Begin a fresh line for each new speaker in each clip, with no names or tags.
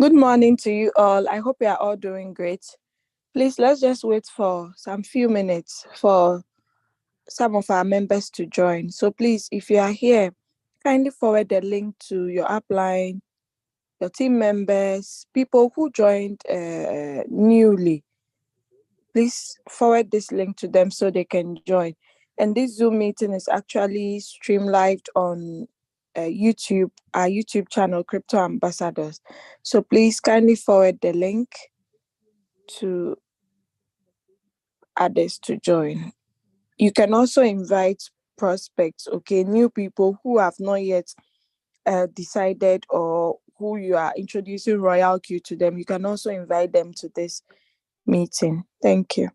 Good morning to you all. I hope you are all doing great. Please, let's just wait for some few minutes for some of our members to join. So please, if you are here, kindly forward the link to your upline, your team members, people who joined newly. Please forward this link to them so they can join. And this Zoom meeting is actually streamed live on YouTube, our YouTube channel, Crypto Ambassadors. So please kindly forward the link to others to join. You can also invite prospects, okay, new people who have not yet decided or who you are introducing Royalq to them. You can also invite them to this meeting. Thank you.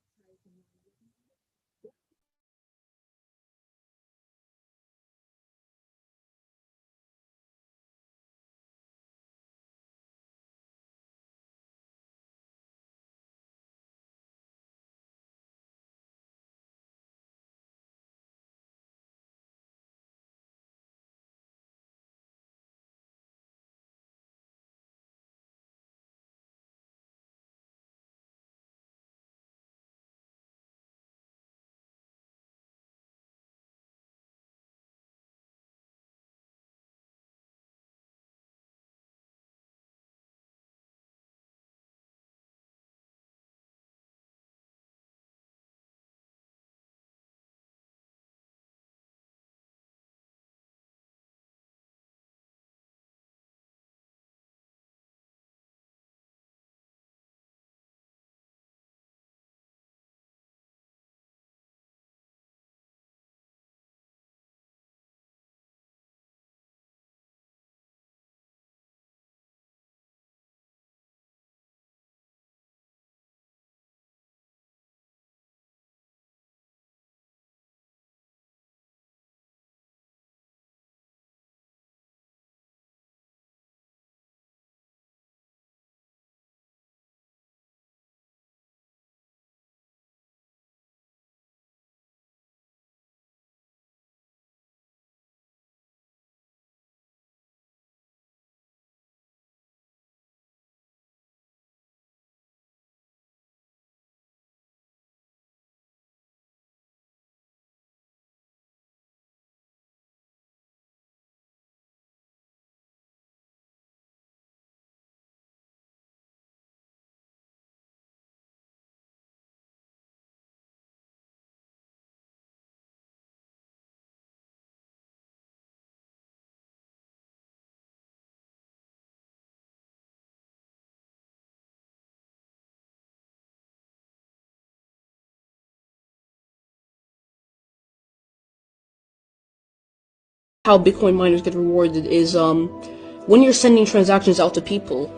How Bitcoin miners get rewarded is when you're sending transactions out to people,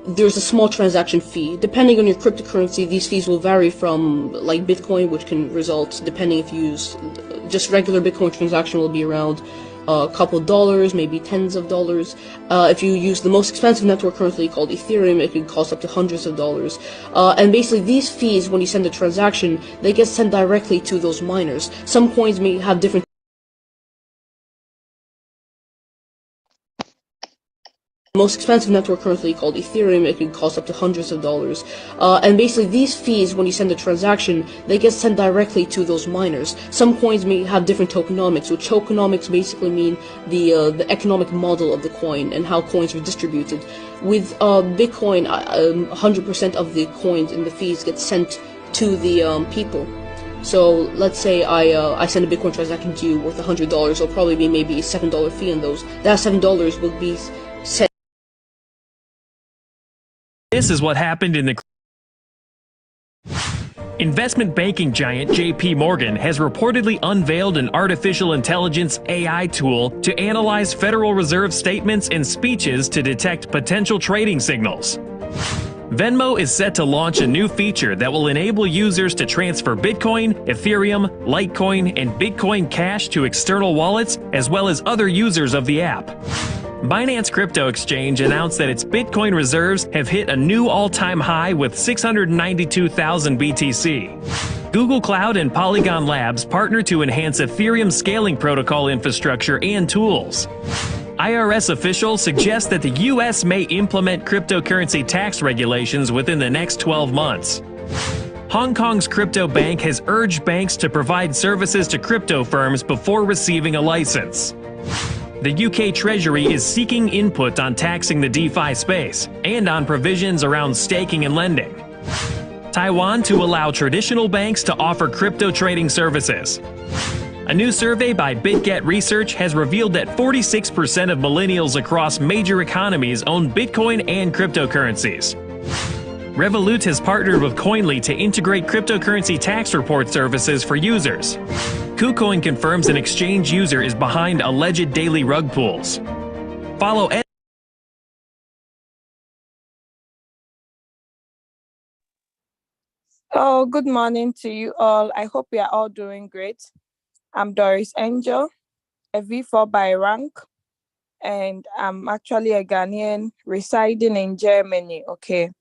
there's a small transaction fee. Depending on your cryptocurrency, these fees will vary from like Bitcoin, which can result, depending if you use just regular Bitcoin transaction, will be around a couple dollars, maybe tens of dollars. If you use the most expensive network currently called Ethereum, it can cost up to hundreds of dollars. And basically these fees, when you send a transaction, they get sent directly to those miners. Some coins may have different most expensive network currently called Ethereum, it can cost up to hundreds of dollars. And basically these fees, when you send a transaction, they get sent directly to those miners. Some coins may have different tokenomics, which tokenomics basically mean the economic model of the coin and how coins are distributed. With Bitcoin, 100% of the coins and the fees get sent to the people. So let's say I send a Bitcoin transaction to you worth $100, it'll probably be maybe a $7 fee on those. That $7 will be sent.
This is what happened in the investment banking giant JP Morgan has reportedly unveiled an artificial intelligence AI tool to analyze Federal Reserve statements and speeches to detect potential trading signals. Venmo is set to launch a new feature that will enable users to transfer Bitcoin, Ethereum, Litecoin, and Bitcoin Cash to external wallets, as well as other users of the app. Binance Crypto Exchange announced that its Bitcoin reserves have hit a new all-time high with 692,000 BTC. Google Cloud and Polygon Labs partner to enhance Ethereum scaling protocol infrastructure and tools. IRS officials suggest that the U.S. may implement cryptocurrency tax regulations within the next 12 months. Hong Kong's crypto bank has urged banks to provide services to crypto firms before receiving a license. The UK Treasury is seeking input on taxing the DeFi space and on provisions around staking and lending. Taiwan to allow traditional banks to offer crypto trading services. A new survey by BitGet Research has revealed that 46% of millennials across major economies own Bitcoin and cryptocurrencies. Revolut has partnered with Coinly to integrate cryptocurrency tax report services for users. KuCoin confirms an exchange user is behind alleged daily rug pulls. Follow
Oh, good morning to you all. I hope you are all doing great. I'm Doris Angel, a V4 by rank, and I'm actually a Ghanaian residing in Germany. Okay,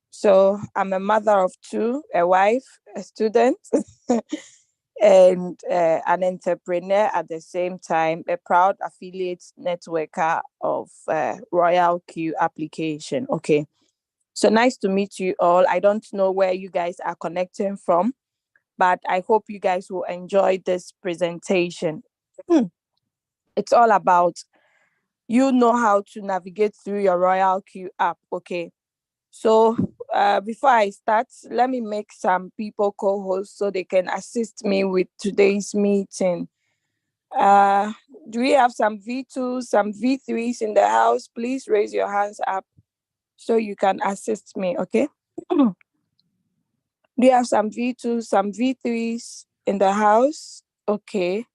so I'm a mother of two, a wife, a student, and an entrepreneur at the same time, a proud affiliate networker of Royalq application. Okay, so nice to meet you all. I don't know where you guys are connecting from, but I hope you guys will enjoy this presentation. It's all about you know how to navigate through your Royalq app. Okay, so before I start, let me make some people co-hosts so they can assist me with today's meeting. Do we have some V2s, some V3s in the house? Please raise your hands up so you can assist me, okay? Do you have some V2s, some V3s in the house? Okay.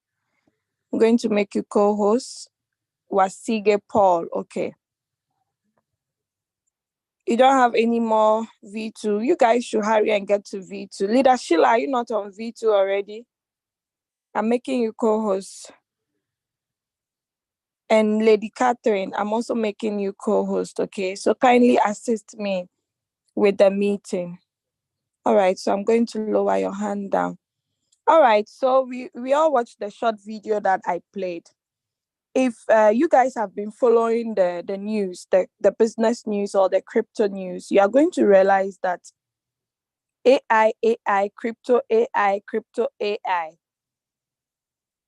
I'm going to make you co-host. Wasige Paul, okay. You don't have any more V2. You guys should hurry and get to V2. Leader Sheila, are you not on V2 already? I'm making you co-host. And Lady Catherine, I'm also making you co-host, okay? So kindly assist me with the meeting. All right, so I'm going to lower your hand down. All right, so we all watched the short video that I played. If you guys have been following the news, the business news or the crypto news, you are going to realize that AI, crypto AI, crypto AI.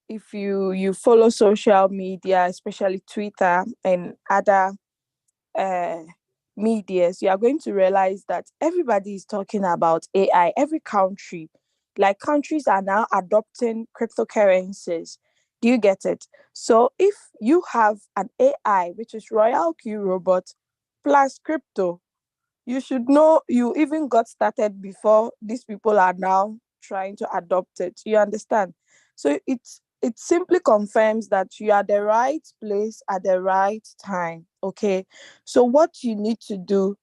If you follow social media, especially Twitter and other medias, you are going to realize that everybody is talking about AI. Every country, like countries are now adopting cryptocurrencies. Do you get it? So if you have an AI, which is Royalq robot plus crypto, you should know you even got started before these people are now trying to adopt it. You understand? So it simply confirms that you are the right place at the right time. Okay. So what you need to do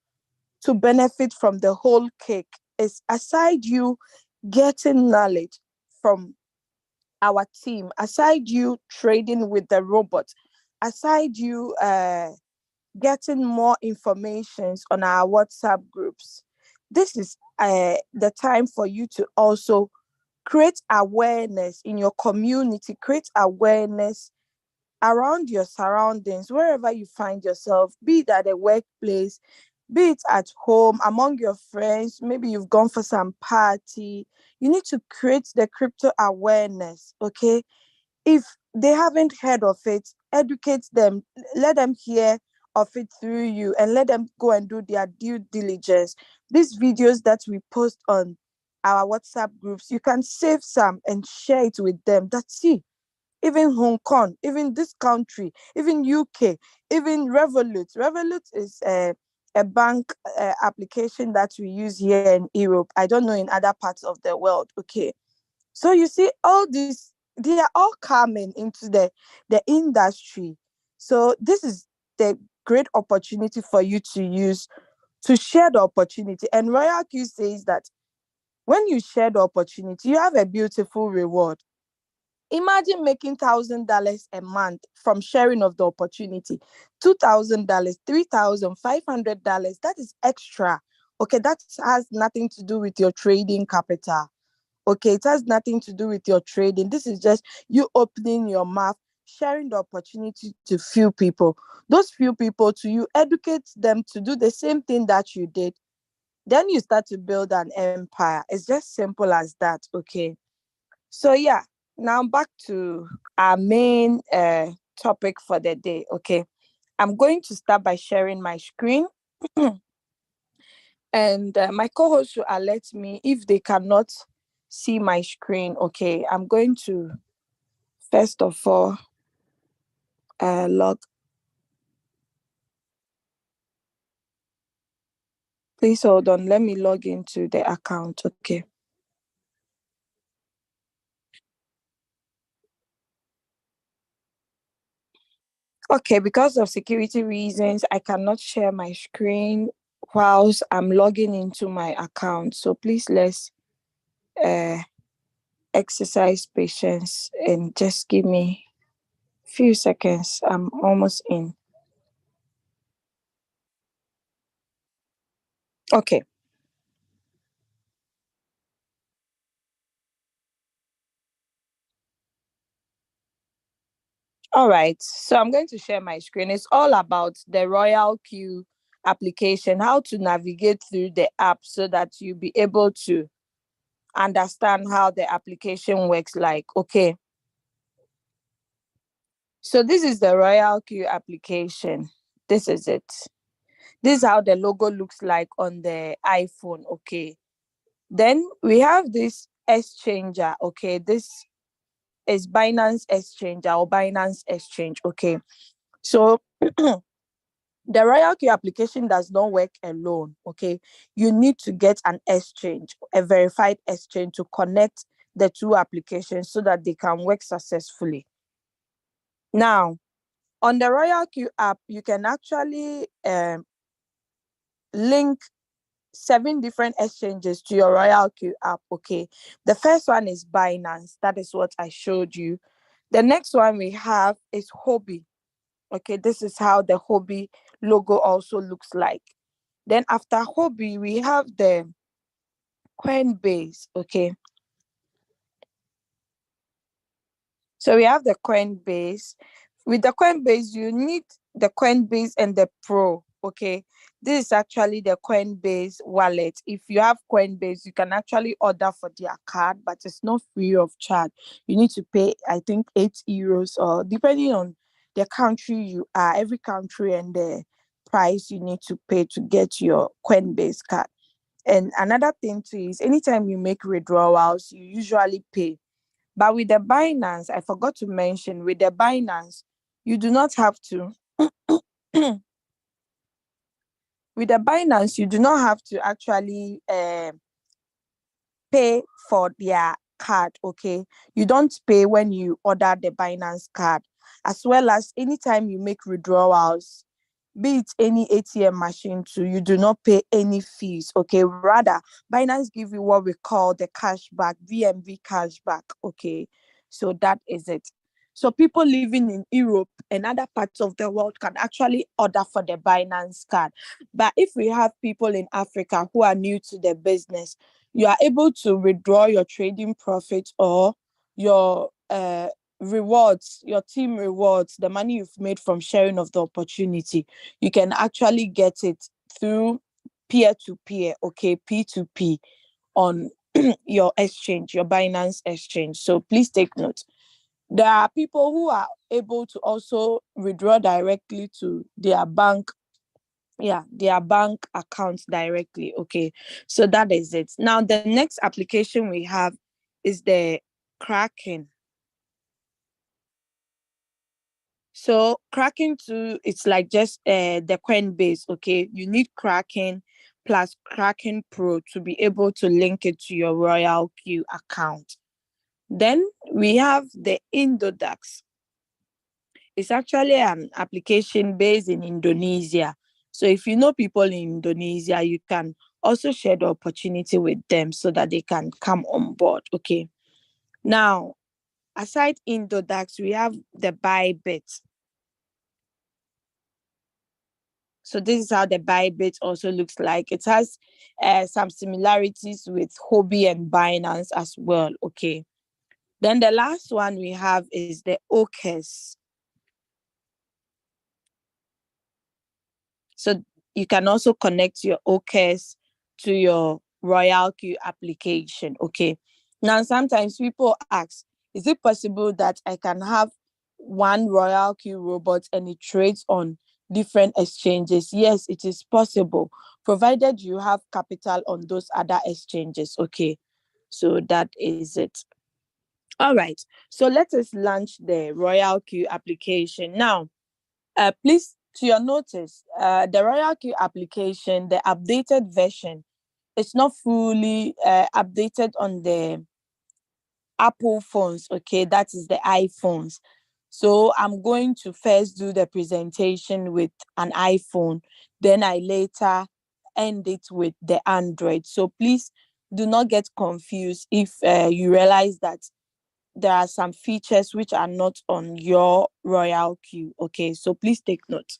to benefit from the whole cake is, aside you getting knowledge from our team, aside you trading with the robot, aside you getting more informations on our WhatsApp groups, this is the time for you to also create awareness in your community, create awareness around your surroundings, wherever you find yourself, be it at a workplace, be it at home, among your friends, maybe you've gone for some party. You need to create the crypto awareness, okay? If they haven't heard of it, educate them, let them hear of it through you, and let them go and do their due diligence. These videos that we post on our WhatsApp groups, you can save some and share it with them. That's it. Even Hong Kong, even this country, even UK, even Revolut. Revolut is a bank application that we use here in Europe. I don't know in other parts of the world. Okay. So you see, all these, they are all coming into the industry. So this is the great opportunity for you to use to share the opportunity. And Royalq says that when you share the opportunity, you have a beautiful reward. Imagine making $1,000 a month from sharing of the opportunity. $2,000, $3,000, $500. That is extra. Okay, that has nothing to do with your trading capital. Okay, it has nothing to do with your trading. This is just you opening your mouth, sharing the opportunity to few people. Those few people, to you educate them to do the same thing that you did. Then you start to build an empire. It's just simple as that. Okay. So yeah, now back to our main topic for the day. Okay. I'm going to start by sharing my screen. And my co-host will alert me if they cannot see my screen. Okay, I'm going to first of all log. Please hold on. Let me log into the account. Okay. Okay, because of security reasons, I cannot share my screen whilst I'm logging into my account. So please let's uh, exercise patience and just give me a few seconds. I'm almost in. Okay. All right. So I'm going to share my screen. It's all about the Royalq application, how to navigate through the app so that you'll be able to understand how the application works like. Okay. So this is the Royalq application. This is it. This is how the logo looks like on the iPhone. Okay. Then we have this exchanger. Okay. This is Binance Exchanger or Binance Exchange. Okay. So the Royalq application does not work alone. Okay. You need to get an exchange, a verified exchange to connect the two applications so that they can work successfully. Now, on the Royalq app, you can actually link 7 different exchanges to your Royalq app. Okay. The first one is Binance. That is what I showed you. The next one we have is Hobby. Okay. This is how the Hobby logo also looks like. Then after Hobby, we have the Coinbase. Okay. So we have the Coinbase. With the Coinbase, you need the Coinbase and the Pro. Okay. This is actually the Coinbase wallet. If you have Coinbase, you can actually order for their card, but it's not free of charge. You need to pay, I think, €8, or depending on the country you are, every country and the price you need to pay to get your Coinbase card. And another thing too is anytime you make withdrawals, you usually pay. But with the Binance, I forgot to mention, with the Binance, you do not have to. With the Binance, you do not have to actually pay for their card. Okay, you don't pay when you order the Binance card, as well as anytime you make withdrawals, be it any ATM machine too, you do not pay any fees. Okay, rather Binance give you what we call the cashback, VMV cashback. Okay, so that is it. So people living in Europe and other parts of the world can actually order for the Binance card. But if we have people in Africa who are new to the business, you are able to withdraw your trading profit or your rewards, your team rewards, the money you've made from sharing of the opportunity. You can actually get it through peer to peer, okay, P2P on your exchange, your Binance exchange. So please take note. There are people who are able to also withdraw directly to their bank, yeah, their bank accounts directly. Okay, so that is it. Now the next application we have is the Kraken. So Kraken too, it's like just the Coinbase. Okay, you need Kraken plus Kraken Pro to be able to link it to your Royalq account. Then we have the Indodax. It's actually an application based in Indonesia. So if you know people in Indonesia, you can also share the opportunity with them so that they can come on board. Okay. Now, aside Indodax, we have the Bybit. So this is how the Bybit also looks like. It has some similarities with Hobby and Binance as well. Okay. Then the last one we have is the OKES. So you can also connect your OKS to your Royalq application. Okay. Now, sometimes people ask, is it possible that I can have one Royalq robot and it trades on different exchanges? Yes, it is possible, provided you have capital on those other exchanges. Okay. So that is it. All right. So let us launch the Royalq application. Now, please, to your notice, the Royalq application, the updated version, it's not fully updated on the Apple phones, okay? That is the iPhones. So I'm going to first do the presentation with an iPhone, then I later end it with the Android. So please do not get confused if you realize that there are some features which are not on your Royalq. Okay, so please take note.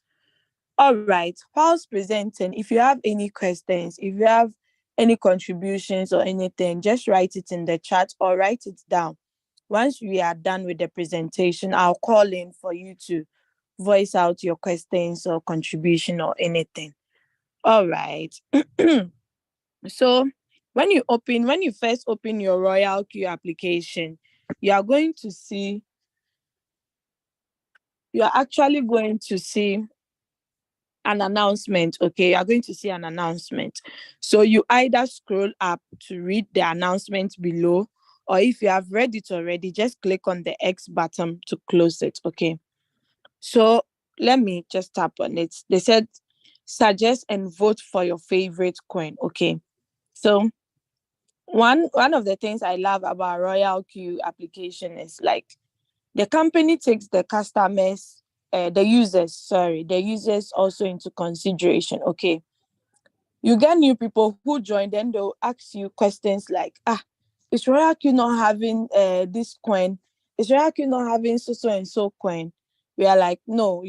All right, whilst presenting, if you have any questions, if you have any contributions or anything, just write it in the chat or write it down. Once we are done with the presentation, I'll call in for you to voice out your questions or contribution or anything. All right. So when you first open your Royalq application, you are going to see, you are actually going to see an announcement. Okay, you are going to see an announcement. So you either scroll up to read the announcement below, or if you have read it already, just click on the X button to close it. Okay, so let me just tap on it. They said suggest and vote for your favorite coin. Okay, so one of the things I love about Royalq application is like the company takes the customers, the users also into consideration. Okay, you get new people who join, then they'll ask you questions like, is Royalq not having this coin? Is Royalq not having so and so coin? We are like, no,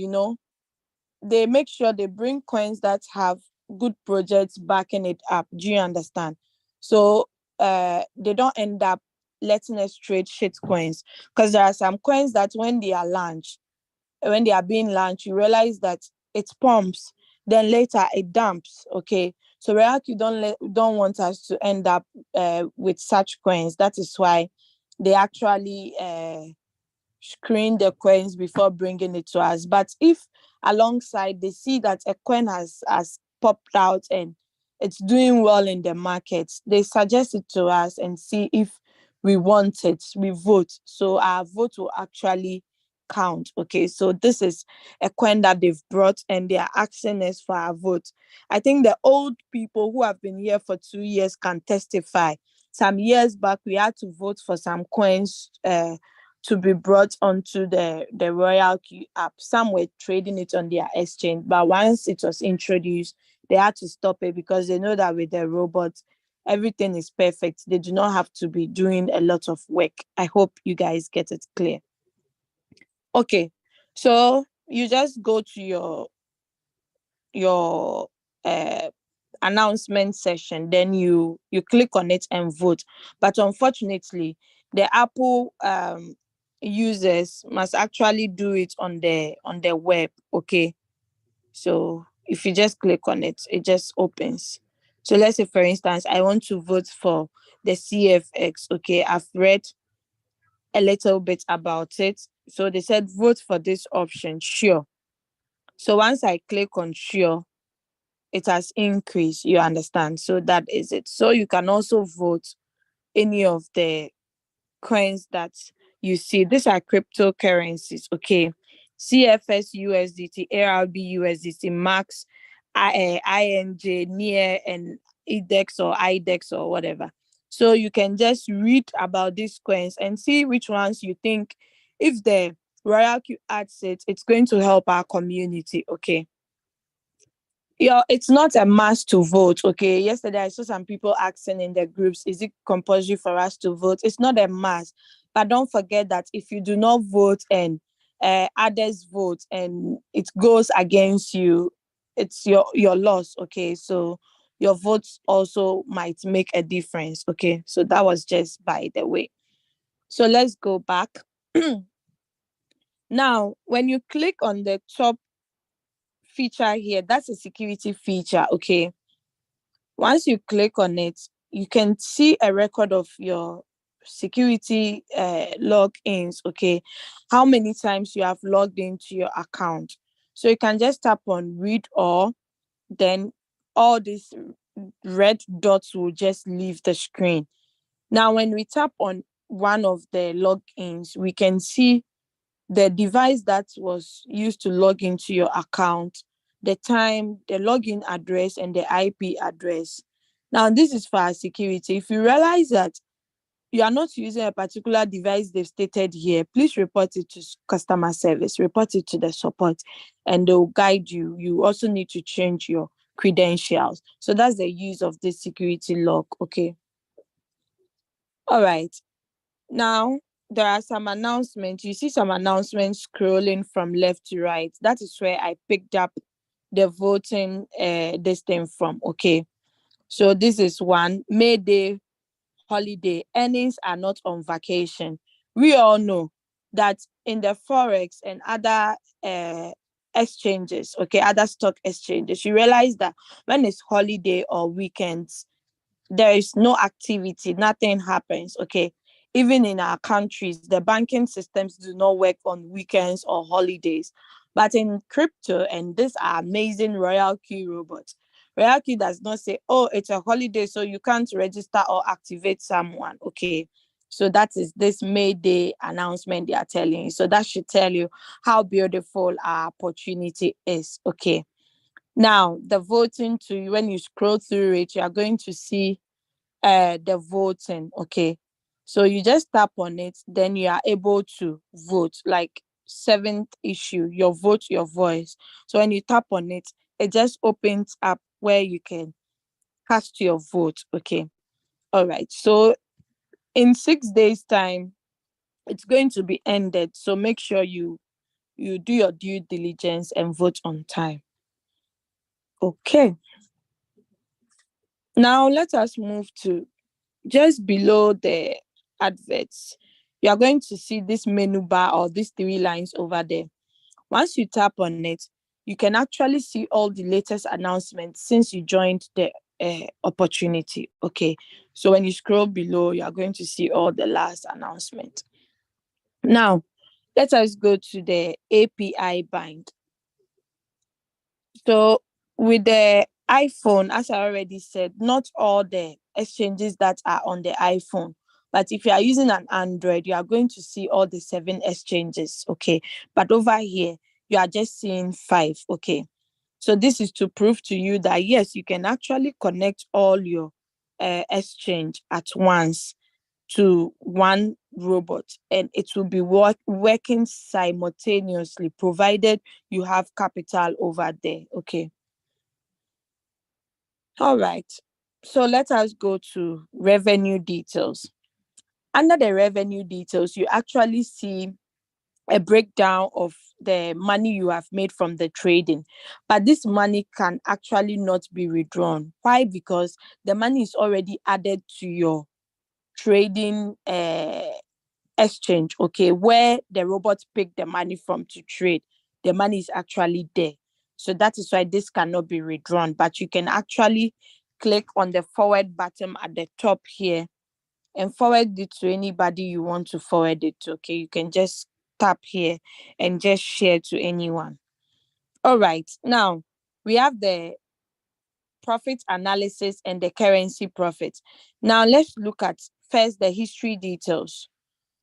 they make sure they bring coins that have good projects backing it up. Do you understand? So they don't end up letting us trade shit coins, because there are some coins that when they are being launched, you realize that it pumps, then later it dumps. Okay, so React, you don't want us to end up with such coins. That is why they actually screen the coins before bringing it to us. But if alongside they see that a coin has popped out and it's doing well in the market, they suggest it to us and see if we want it. We vote. So our vote will actually count. Okay, so this is a coin that they've brought and they are asking us for our vote. I think the old people who have been here for 2 years can testify. Some years back, we had to vote for some coins to be brought onto the Royalq app. Some were trading it on their exchange, but once it was introduced, they had to stop it because they know that with the robots, everything is perfect. They do not have to be doing a lot of work. I hope you guys get it clear. Okay, so you just go to your uh, announcement session, then you click on it and vote. But unfortunately, the Apple users must actually do it on the web. Okay, so if you just click on it, it just opens. So let's say, for instance, I want to vote for the CFX. Okay, I've read a little bit about it. So they said vote for this option, sure. So once I click on sure, it has increased. You understand? So that is it. So you can also vote any of the coins that you see. These are cryptocurrencies. Okay, CFS USDT, ARB USDT, Max, INJ, Near, and IDEX or IDEX or whatever. So you can just read about these coins and see which ones you think, if the Royalq adds it, it's going to help our community. Okay, yeah, it's not a must to vote. Okay, yesterday I saw some people asking in the groups, is it compulsory for us to vote? It's not a must, but don't forget that if you do not vote and others vote and it goes against you, it's your loss. Okay, so your votes also might make a difference. Okay, so that was just by the way. So let's go back. Now when you click on the top feature here, that's a security feature, okay? Once you click on it, you can see a record of your security logins, okay? How many times you have logged into your account. So you can just tap on read all, then all these red dots will just leave the screen. Now, when we tap on one of the logins, we can see the device that was used to log into your account, the time, the login address, and the IP address. Now, this is for our security. If you realize that you are not using a particular device they've stated here, please report it to customer service, report it to the support, and they'll guide you. You also need to change your credentials. So that's the use of this security lock, okay? All right. Now, there are some announcements. You see some announcements scrolling from left to right. That is where I picked up the voting this thing from. Okay. So this is one. May Day holiday. Earnings are not on vacation. We all know that in the Forex and other exchanges, okay, other stock exchanges, you realize that when it's holiday or weekends, there is no activity, nothing happens, okay? Even in our countries, the banking systems do not work on weekends or holidays. But in crypto, and these are amazing Royalq robots, Royalq does not say, oh, it's a holiday, so you can't register or activate someone, okay? So that is this May Day announcement they are telling you. So that should tell you how beautiful our opportunity is, okay? Now, the voting to, when you scroll through it, you are going to see the voting, okay? So you just tap on it, then you are able to vote, like seventh issue, your vote, your voice. So when you tap on it, it just opens up where you can cast your vote, okay? All right. So in 6 days' time, it's going to be ended. So make sure you do your due diligence and vote on time. Okay. Now let us move to just below the adverts. You are going to see this menu bar or these three lines over there. Once you tap on it, you can actually see all the latest announcements since you joined the opportunity. Okay. So when you scroll below, you are going to see all the last announcement. Now, let us go to the API bind. So with the iPhone, as I already said, not all the exchanges that are on the iPhone. But if you are using an Android, you are going to see all the 7 exchanges, okay? But over here, you are just seeing 5, okay? So this is to prove to you that, yes, you can actually connect all your exchange at once to one robot, and it will be working simultaneously, provided you have capital over there, okay? All right. So let us go to revenue details. Under the revenue details, you actually see a breakdown of the money you have made from the trading. But this money can actually not be withdrawn. Why? Because the money is already added to your trading exchange, okay, where the robots pick the money from to trade. The money is actually there. So that is why this cannot be withdrawn. But you can actually click on the forward button at the top here and forward it to anybody you want to forward it to, okay? You can just tap here and just share to anyone. All right. Now, we have the profit analysis and the currency profit. Now, let's look at first the history details.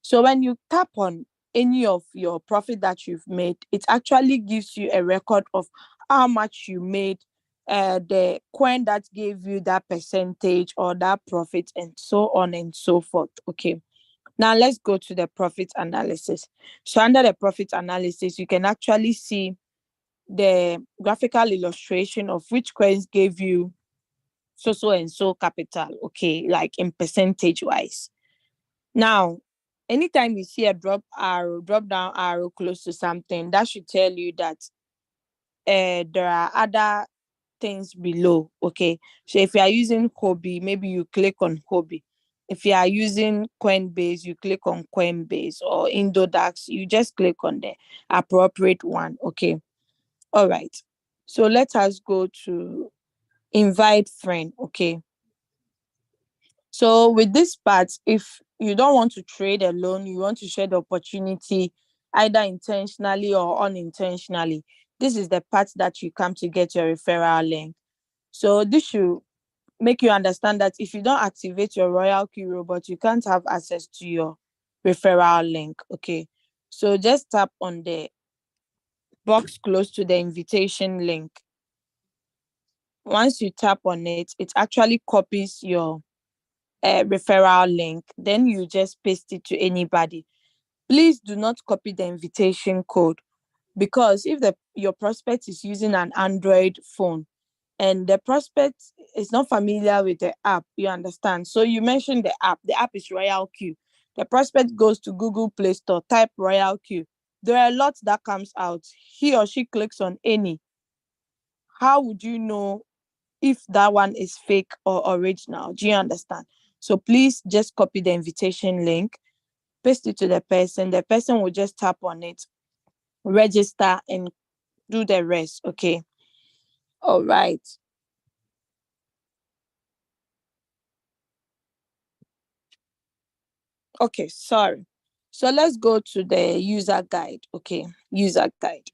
So when you tap on any of your profit that you've made, it actually gives you a record of how much you made, the coin that gave you that percentage or that profit, and so on and so forth. Okay. Now let's go to the profit analysis. So under the profit analysis, you can actually see the graphical illustration of which coins gave you so and so capital, okay, like in percentage wise. Now, anytime you see a drop down arrow close to something, that should tell you that there are other things below. Okay. So if you are using Hobby, maybe you click on Hobby. If you are using Coinbase, you click on Coinbase, or Indodax, you just click on the appropriate one. Okay. All right. So let us go to invite friend. Okay. So with this part, if you don't want to trade alone, you want to share the opportunity either intentionally or unintentionally. This is the part that you come to get your referral link. So this should make you understand that if you don't activate your Royalq robot, you can't have access to your referral link. Okay. So just tap on the box close to the invitation link. Once you tap on it, it actually copies your referral link. Then you just paste it to anybody. Please do not copy the invitation code, because if your prospect is using an Android phone and the prospect is not familiar with the app, you understand? So you mentioned the app is Royalq. The prospect goes to Google Play Store, type Royalq. There are lots that comes out. He or she clicks on any. How would you know if that one is fake or original? Do you understand? So please just copy the invitation link, paste it to the person. The person will just tap on it, register, and do the rest. Okay. All right. Okay, sorry. So let's go to the user guide. Okay, user guide.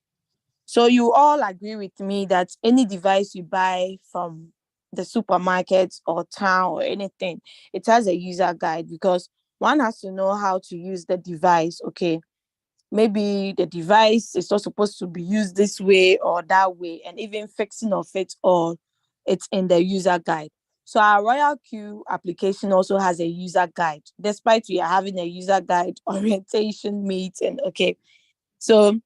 So you all agree with me that any device you buy from the supermarket or town or anything, it has a user guide, because one has to know how to use the device. Okay, maybe the device is not supposed to be used this way or that way, and even fixing of it all, it's in the user guide. So our Royalq application also has a user guide, despite we are having a user guide orientation meeting. Okay, so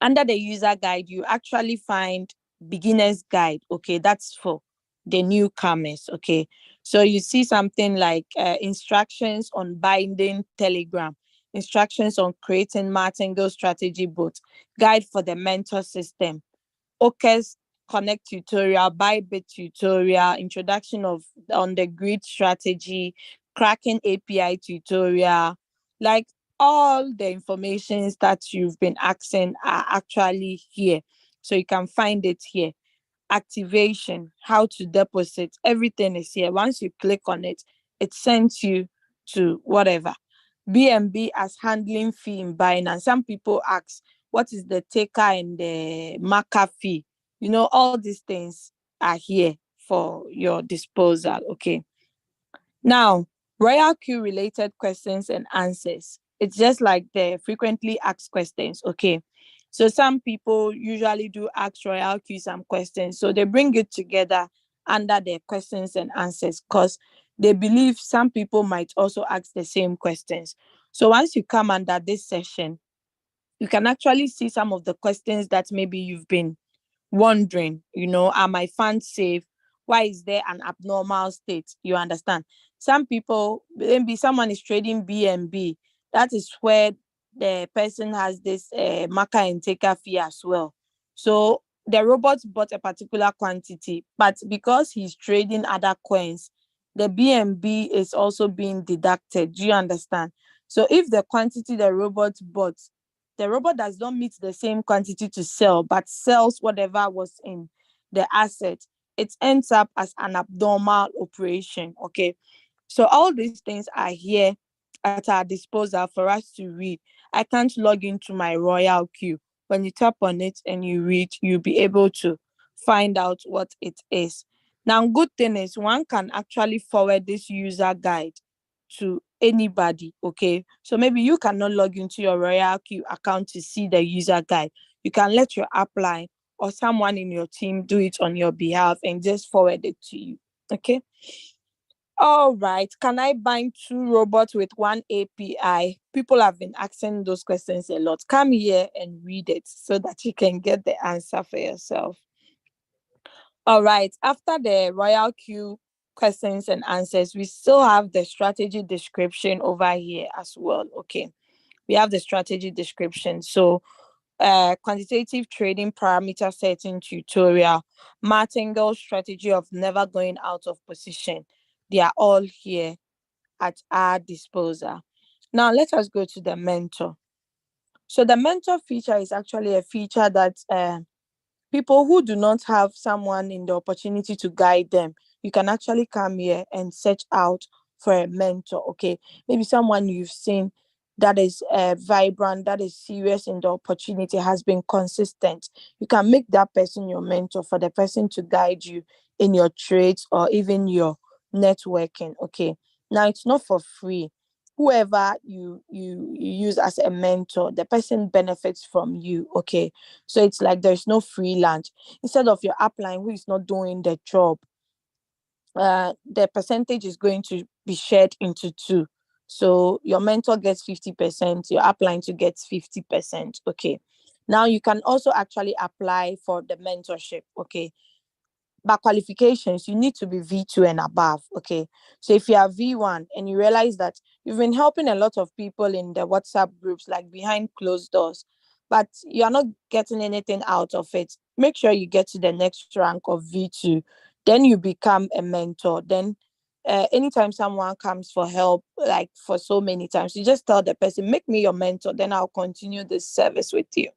under the user guide, you actually find beginner's guide. Okay, that's for the newcomers. Okay, so you see something like instructions on binding Telegram, instructions on creating martingale strategy bot, guide for the mentor system, OKS Connect tutorial, Bybit tutorial, introduction of on the grid strategy, cracking API tutorial, like all the informations that you've been asking are actually here. So you can find it here. Activation, how to deposit, everything is here. Once you click on it, it sends you to whatever. BNB as handling fee in Binance. Some people ask, what is the taker and the marker fee? All these things are here for your disposal. Okay. Now, Royalq related questions and answers. It's just like the frequently asked questions. Okay. So some people usually do ask Royalq some questions. So they bring it together under their questions and answers, because they believe some people might also ask the same questions. So once you come under this session, you can actually see some of the questions that maybe you've been wondering, are my funds safe? Why is there an abnormal state? You understand? Some people, maybe someone is trading BNB. That is where the person has this marker and taker fee as well. So the robot bought a particular quantity, but because he's trading other coins, the BNB is also being deducted. Do you understand? So if the quantity the robot bought, the robot does not meet the same quantity to sell, but sells whatever was in the asset, it ends up as an abnormal operation. Okay. So all these things are here at our disposal for us to read. I can't log into my Royalq. When you tap on it and you read, you'll be able to find out what it is. Now, good thing is one can actually forward this user guide to anybody. Okay, so maybe you cannot log into your Royalq account to see the user guide. You can let your upline or someone in your team do it on your behalf and just forward it to you. Okay. All right. Can I bind two robots with one API? People have been asking those questions a lot. Come here and read it so that you can get the answer for yourself. All right. After the Royalq questions and answers, we still have the strategy description over here as well. Okay. We have the strategy description. So, quantitative trading parameter setting tutorial, martingale strategy of never going out of position. They are all here at our disposal. Now, let us go to the mentor. So, the mentor feature is actually a feature that people who do not have someone in the opportunity to guide them, you can actually come here and search out for a mentor. Okay, maybe someone you've seen that is vibrant, that is serious in the opportunity, has been consistent. You can make that person your mentor, for the person to guide you in your trades or even your networking. Okay, now it's not for free. Whoever you use as a mentor, the person benefits from you. Okay, so it's like there's no free lunch. Instead of your upline who is not doing the job, the percentage is going to be shared into two. So your mentor gets 50%, your upline to gets 50%. Okay. Now you can also actually apply for the mentorship. Okay, but qualifications, you need to be V2 and above. Okay, so if you are V1 and you realize that you've been helping a lot of people in the WhatsApp groups, like behind closed doors, but you are not getting anything out of it, make sure you get to the next rank of V2. Then you become a mentor. Then anytime someone comes for help, like for so many times, you just tell the person, make me your mentor, then I'll continue this service with you.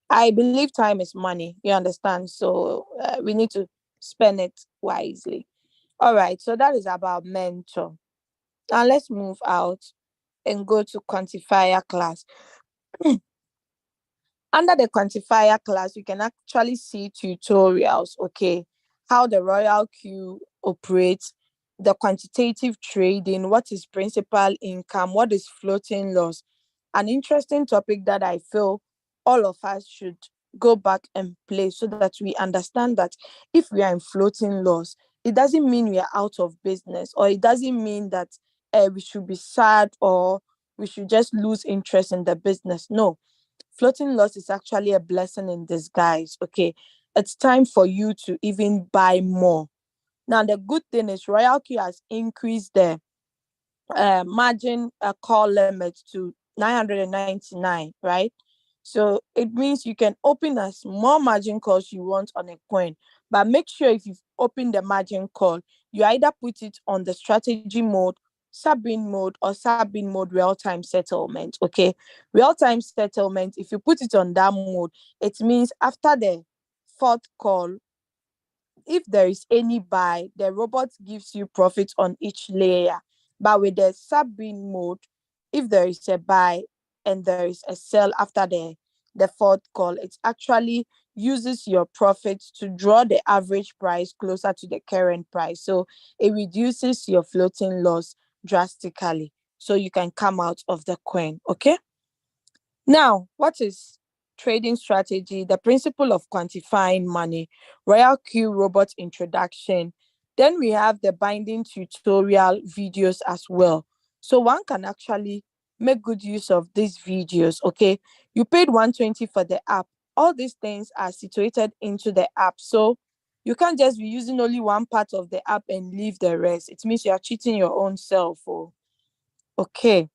I believe time is money, you understand? So we need to spend it wisely. All right, so that is about mentor. Now let's move out and go to quantifier class. Under the quantifier class, you can actually see tutorials, okay, how the Royalq operates, the quantitative trading, what is principal income, what is floating loss. An interesting topic that I feel all of us should go back and play, so that we understand that if we are in floating loss, it doesn't mean we are out of business, or it doesn't mean that we should be sad, or we should just lose interest in the business. No, floating loss is actually a blessing in disguise. Okay, it's time for you to even buy more. Now the good thing is Royalq has increased the margin call limit to 999, right? So it means you can open as more margin calls you want on a coin, but make sure if you've opened the margin call, you either put it on the strategy mode, sub-bin mode, or sub-bin mode real-time settlement. Okay, real-time settlement, if you put it on that mode, it means after the fourth call, if there is any buy, the robot gives you profit on each layer. But with the sub-bin mode, if there is a buy and there is a sell after the fourth call, it actually uses your profits to draw the average price closer to the current price. So it reduces your floating loss drastically. So you can come out of the coin. Okay. Now, what is trading strategy? The principle of quantifying money, Royalq robot introduction. Then we have the binding tutorial videos as well. So one can actually make good use of these videos. Okay, you paid 120 for the app. All these things are situated into the app. So you can't just be using only one part of the app and leave the rest. It means you are cheating your own self. Oh, okay.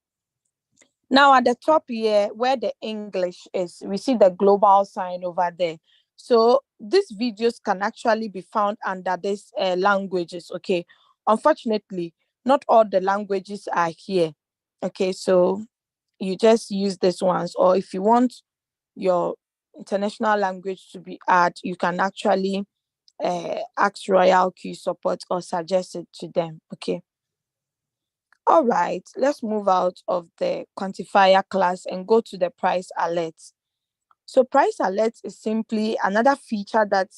Now at the top here, where the English is, we see the global sign over there. So these videos can actually be found under these languages. Okay, unfortunately, not all the languages are here. Okay, so you just use these ones, or if you want your international language to be added, you can actually ask Royalq support or suggest it to them. Okay. All right, let's move out of the quantifier class and go to the price alerts. So price alerts is simply another feature that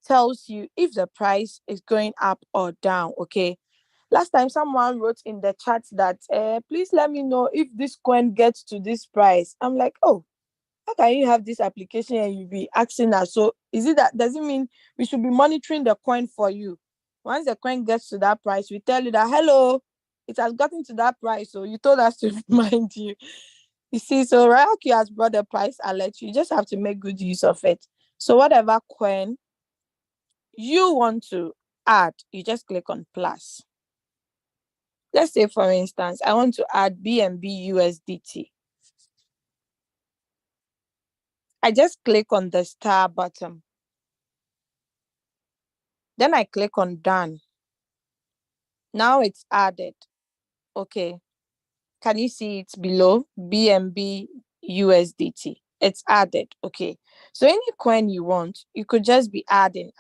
tells you if the price is going up or down. Okay. Last time someone wrote in the chat that please let me know if this coin gets to this price. I'm like, oh, how can you have this application and you be asking us? So is it that, does it mean we should be monitoring the coin for you? Once the coin gets to that price, we tell you that hello, it has gotten to that price. So you told us to remind you. You see, so Royalq has brought the price alert. You just have to make good use of it. So whatever coin you want to add, you just click on plus. Let's say, for instance, I want to add BNB USDT. I just click on the star button. Then I click on done. Now it's added. Okay. Can you see it below? BNB USDT. it's added. Okay. So any coin you want, you could just be adding.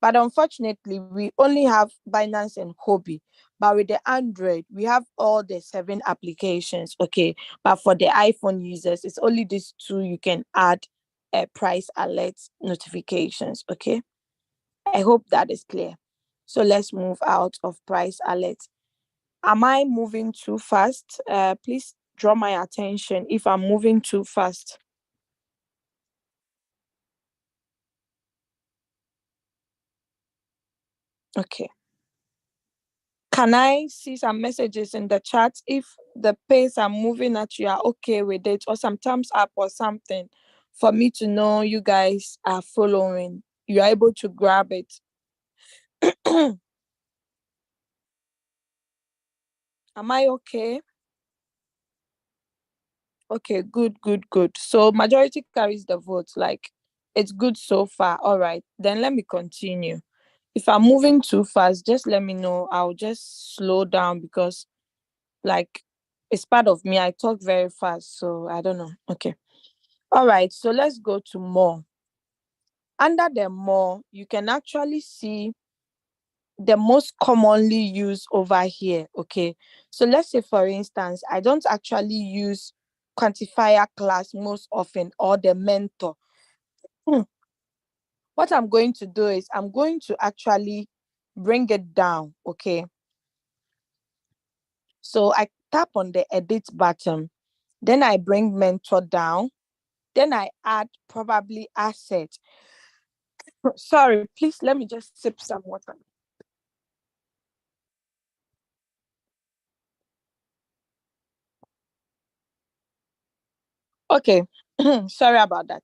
But unfortunately, we only have Binance and Hobby. But with the Android, we have all the 7 applications. Okay. But for the iPhone users, it's only these two you can add price alerts notifications. Okay. I hope that is clear. So let's move out of price alerts. Am I moving too fast? Please draw my attention if I'm moving too fast. Okay. Can I see some messages in the chat if the pace I'm moving at you are okay with it, or some thumbs up or something for me to know you guys are following? You are able to grab it. Am I okay? Okay, good. So majority carries the vote. Like it's good so far. All right. Then let me continue. If I'm moving too fast, just let me know. I'll just slow down because like it's part of me. I talk very fast, so I don't know. Okay. All right. So let's go to more. Under the more, you can actually see the most commonly used over here. Okay. So let's say for instance, I don't actually use quantifier class most often or the mentor. Hmm. What I'm going to do is I'm going to actually bring it down. Okay. So I tap on the edit button, then I bring mentor down, then I add probably asset. Sorry, please let me just sip some water. Okay. Sorry about that.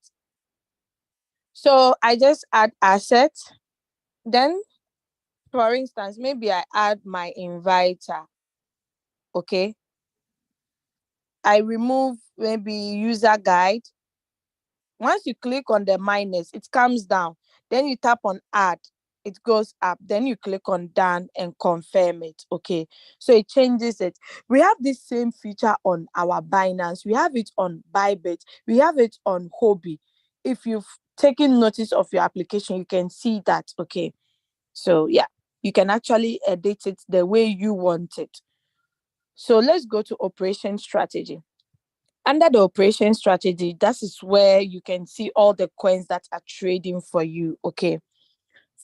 So I just add asset. Then, for instance, maybe I add my inviter. Okay. I remove maybe user guide. Once you click on the minus, it comes down. Then you tap on add, it goes up. Then you click on done and confirm it. Okay. So it changes it. We have this same feature on our Binance. We have it on Bybit. We have it on Hobby. If you've taken notice of your application, you can see that. Okay. So yeah, you can actually edit it the way you want it. So let's go to operation strategy. Under the operation strategy, that is where you can see all the coins that are trading for you. Okay.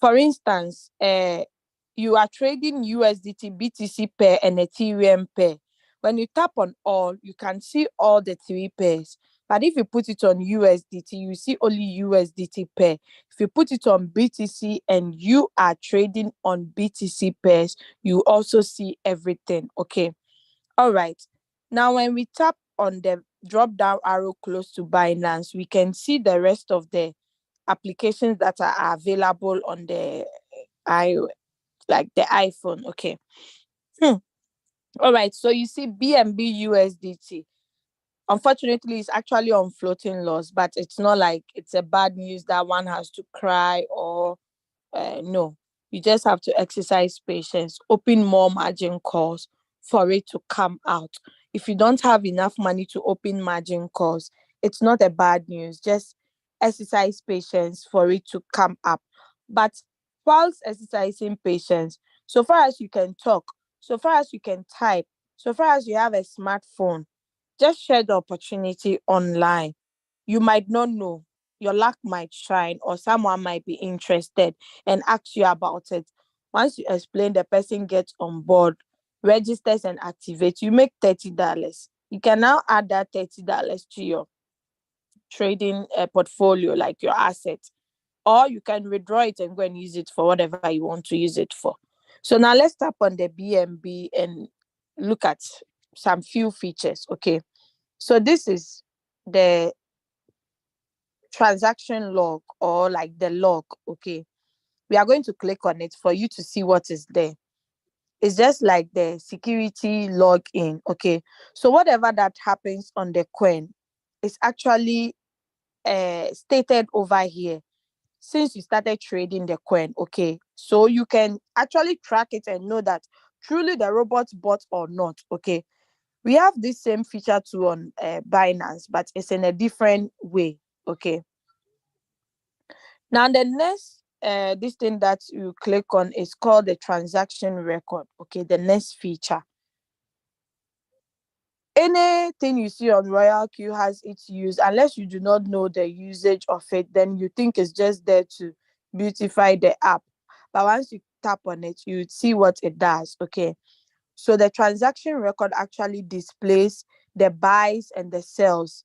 For instance, you are trading USDT, BTC pair, and Ethereum pair. When you tap on all, you can see all the 3 pairs. But if you put it on USDT, you see only USDT pair. If you put it on BTC and you are trading on BTC pairs, you also see everything. Okay. All right. Now, when we tap on the drop down arrow close to Binance, we can see the rest of the applications that are available on the I like the iPhone. Okay. Hmm. All right. So you see BNB USDT. Unfortunately, it's actually on floating loss, but it's not like it's a bad news that one has to cry or no. You just have to exercise patience, open more margin calls for it to come out. If you don't have enough money to open margin calls, it's not a bad news. Just exercise patience for it to come up. But whilst exercising patience, so far as you can talk, so far as you can type, so far as you have a smartphone, just share the opportunity online. You might not know. Your luck might shine, or someone might be interested and ask you about it. Once you explain, the person gets on board, registers, and activates. You make $30. You can now add that $30 to your trading portfolio, like your asset, or you can withdraw it and go and use it for whatever you want to use it for. So now let's tap on the BNB and look at some few features. Okay. So this is the transaction log, or like the log. Okay. We are going to click on it for you to see what is there. It's just like the security login. Okay. So whatever that happens on the coin is actually stated over here since you started trading the coin. Okay. So you can actually track it and know that truly the robot bought or not. Okay. We have this same feature too on Binance, but it's in a different way. Okay. Now the next this thing that you click on is called the transaction record. Okay, the next feature. Anything you see on Royalq has its use. Unless you do not know the usage of it, then you think it's just there to beautify the app. But once you tap on it, you see what it does. Okay. So the transaction record actually displays the buys and the sells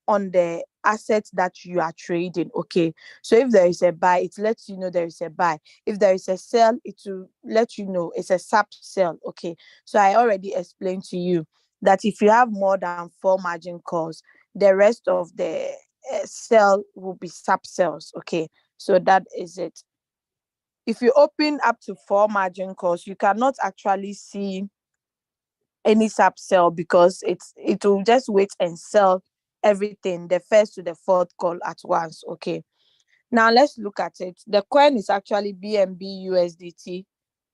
on the assets that you are trading. Okay. So if there is a buy, it lets you know there is a buy. If there is a sell, it will let you know it's a sub sell. Okay. So I already explained to you that if you have more than 4 margin calls, the rest of the sell will be sub sells. Okay. So that is it. If you open up to 4 margin calls, you cannot actually see any sub sell because it will just wait and sell everything, the first to the fourth call at once. Okay. Now let's look at it. The coin is actually BNB USDT.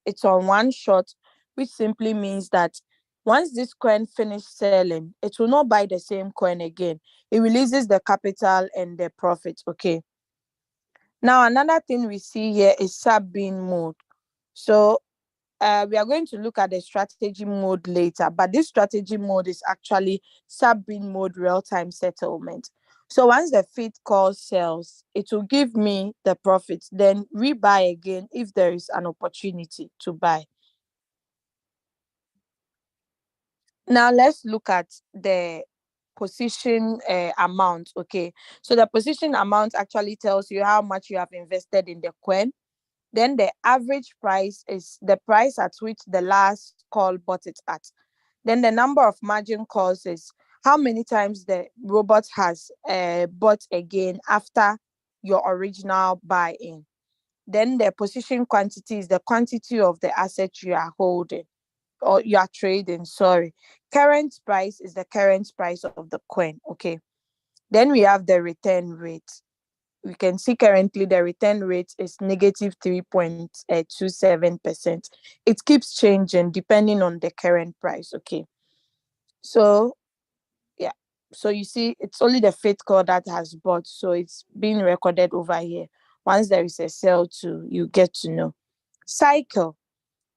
It's on one shot, which simply means that once this coin finish selling, it will not buy the same coin again. It releases the capital and the profit. Okay. Now another thing we see here is sub bin mode. So we are going to look at the strategy mode later, but this strategy mode is actually sub-bin mode real-time settlement. So once the feed call sells, it will give me the profit, then rebuy again if there is an opportunity to buy. Now let's look at the position amount. Okay, so the position amount actually tells you how much you have invested in the coin. Then the average price is the price at which the last call bought it at. Then the number of margin calls is how many times the robot has bought again after your original buy-in. Then the position quantity is the quantity of the asset you are holding or you are trading. Sorry. Current price is the current price of the coin. Okay. Then we have the return rate. We can see currently the return rate is negative 3.27%. It keeps changing depending on the current price. Okay. So yeah. So you see, it's only the faith call that has bought. So it's being recorded over here. Once there is a sell to, you get to know. Cycle.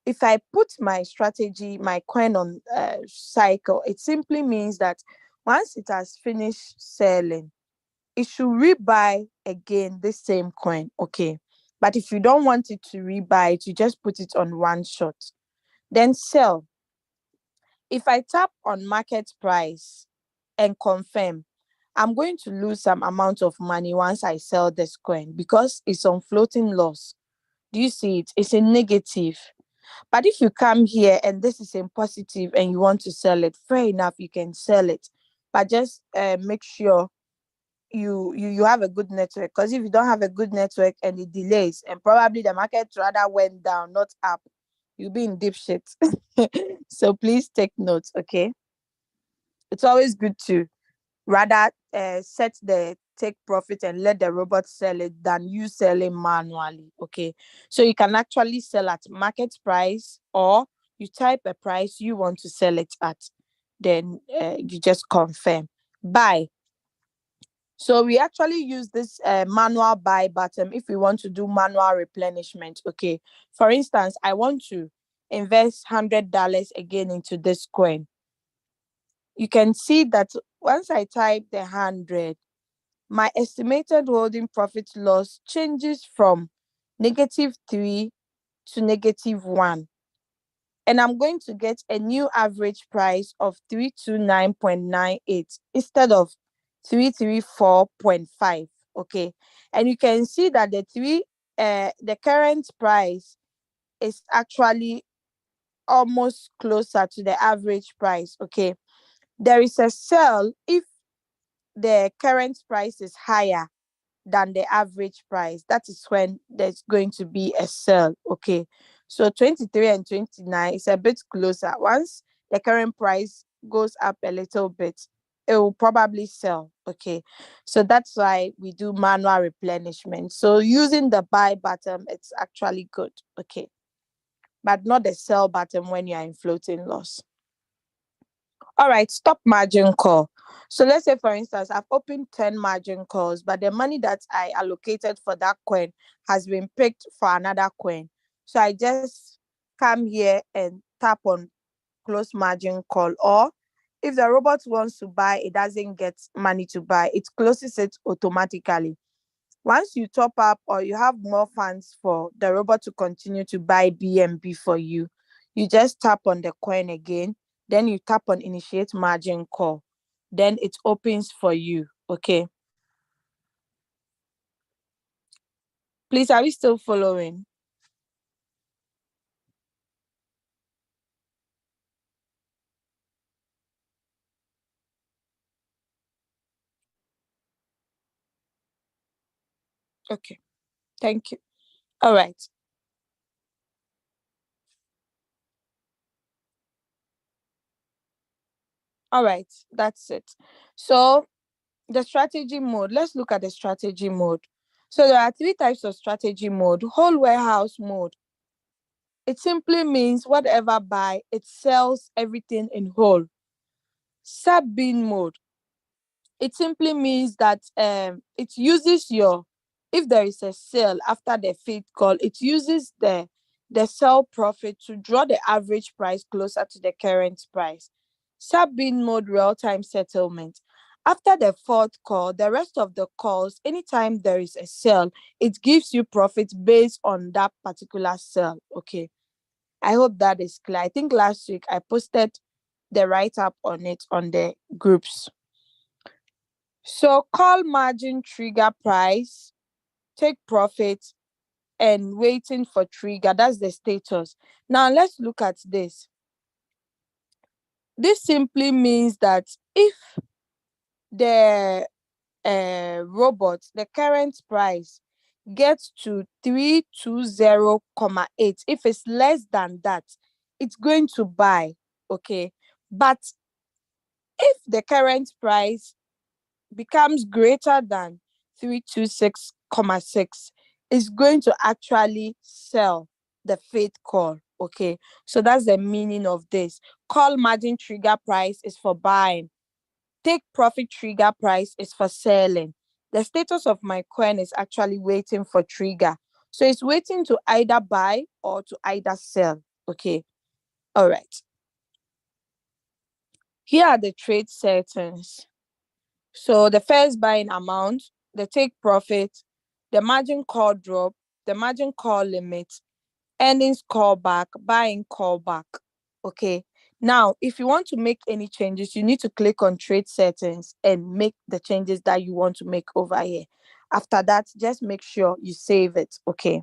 If I put my strategy, my coin on cycle, it simply means that once it has finished selling, it should rebuy again the same coin. Okay. But if you don't want it to rebuy it, you just put it on one shot. Then sell. If I tap on market price and confirm, I'm going to lose some amount of money once I sell this coin because it's on floating loss. Do you see it? It's a negative. But if you come here and this is in positive and you want to sell it, fair enough, you can sell it. But just make sure you have a good network, because if you don't have a good network and it delays and probably the market rather went down, not up, you'll be in deep shit. So please take notes. Okay. It's always good to rather set the take profit and let the robot sell it than you selling manually. Okay. So you can actually sell at market price, or you type a price you want to sell it at, then you just confirm buy. So we actually use this manual buy button if we want to do manual replenishment. Okay. For instance, I want to invest $100 again into this coin. You can see that once I type the 100, my estimated holding profit loss changes from -3 to -1. And I'm going to get a new average price of 329.98 instead of 334.5. Okay. And you can see that the current price is actually almost closer to the average price. Okay. There is a sell if the current price is higher than the average price. That is when there's going to be a sell. Okay. So 23 and 29 is a bit closer. Once the current price goes up a little bit, it will probably sell. Okay. So that's why we do manual replenishment. So using the buy button, it's actually good. Okay. But not the sell button when you're in floating loss. All right, stop margin call. So let's say, for instance, I've opened 10 margin calls, but the money that I allocated for that coin has been picked for another coin. So I just come here and tap on close margin call. Or if the robot wants to buy, it doesn't get money to buy, it closes it automatically. Once you top up or you have more funds for the robot to continue to buy BNB for you, you just tap on the coin again, then you tap on initiate margin call. Then it opens for you. Okay. Please, are we still following? Okay. Thank you. All right. All right. That's it. So the strategy mode, let's look at the strategy mode. So there are three types of strategy mode. Whole warehouse mode, it simply means whatever buy, it sells everything in whole. Sub-bin mode, it simply means that it uses your, if there is a sale after the feed call, it uses the sell profit to draw the average price closer to the current price. Sub-bin mode real-time settlement, after the fourth call, the rest of the calls, anytime there is a sale, it gives you profit based on that particular sale. Okay, I hope that is clear. I think last week I posted the write-up on it on the groups. So call margin, trigger price, take profit, and waiting for trigger. That's the status. Now let's look at this. This simply means that if the robot, the current price gets to 320.8, if it's less than that, it's going to buy. Okay. But if the current price becomes greater than 326.6, is going to actually sell the faith call. Okay, so that's the meaning of this. Call margin trigger price is for buying, take profit trigger price is for selling. The status of my coin is actually waiting for trigger, so it's waiting to either buy or to either sell. Okay, all right, here are the trade settings. So the first buying amount, the take profit, the margin call drop, the margin call limit, earnings callback, buying callback. Okay. Now, if you want to make any changes, you need to click on trade settings and make the changes that you want to make over here. After that, just make sure you save it. Okay.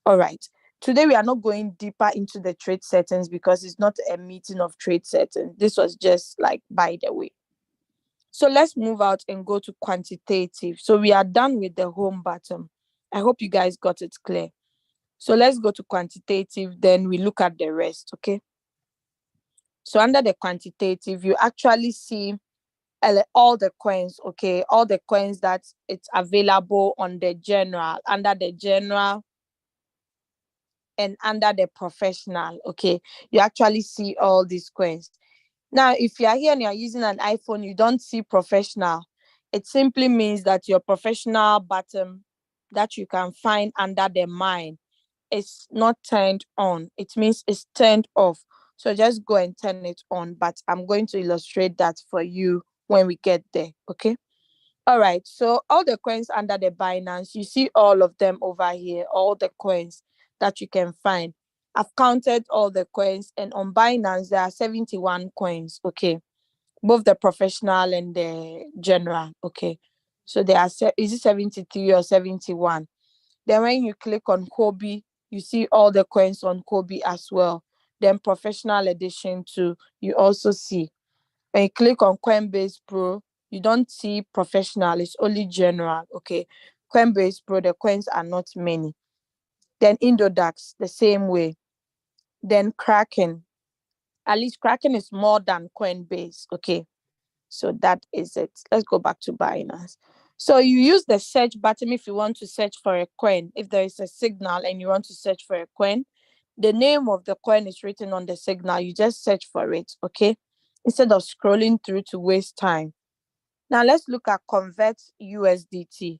All right. Today, we are not going deeper into the trade settings because it's not a meeting of trade settings. This was just like by the way. So let's move out and go to quantitative. So we are done with the home button. I hope you guys got it clear. So let's go to quantitative, then we look at the rest, okay? So under the quantitative, you actually see all the coins, okay? All the coins that it's available on the general, under the general and under the professional, okay? You actually see all these coins. Now, if you are here and you're using an iPhone, you don't see professional. It simply means that your professional button that you can find under the mine is not turned on. It means it's turned off. So just go and turn it on. But I'm going to illustrate that for you when we get there. Okay. All right. So all the coins under the Binance, you see all of them over here, all the coins that you can find. I've counted all the coins, and on Binance there are 71 coins. Okay, both the professional and the general. Okay, so there are is it 73 or 71? Then when you click on Kobe, you see all the coins on Kobe as well. Then professional edition too, you also see. When you click on Coinbase Pro, you don't see professional, it's only general. Okay, Coinbase Pro, the coins are not many. Then Indodax, the same way. Then Kraken, at least Kraken is more than Coinbase. Okay, so that is it. Let's go back to Binance. So you use the search button if you want to search for a coin. If there is a signal and you want to search for a coin, the name of the coin is written on the signal. You just search for it. Okay, instead of scrolling through to waste time. Now let's look at convert USDT.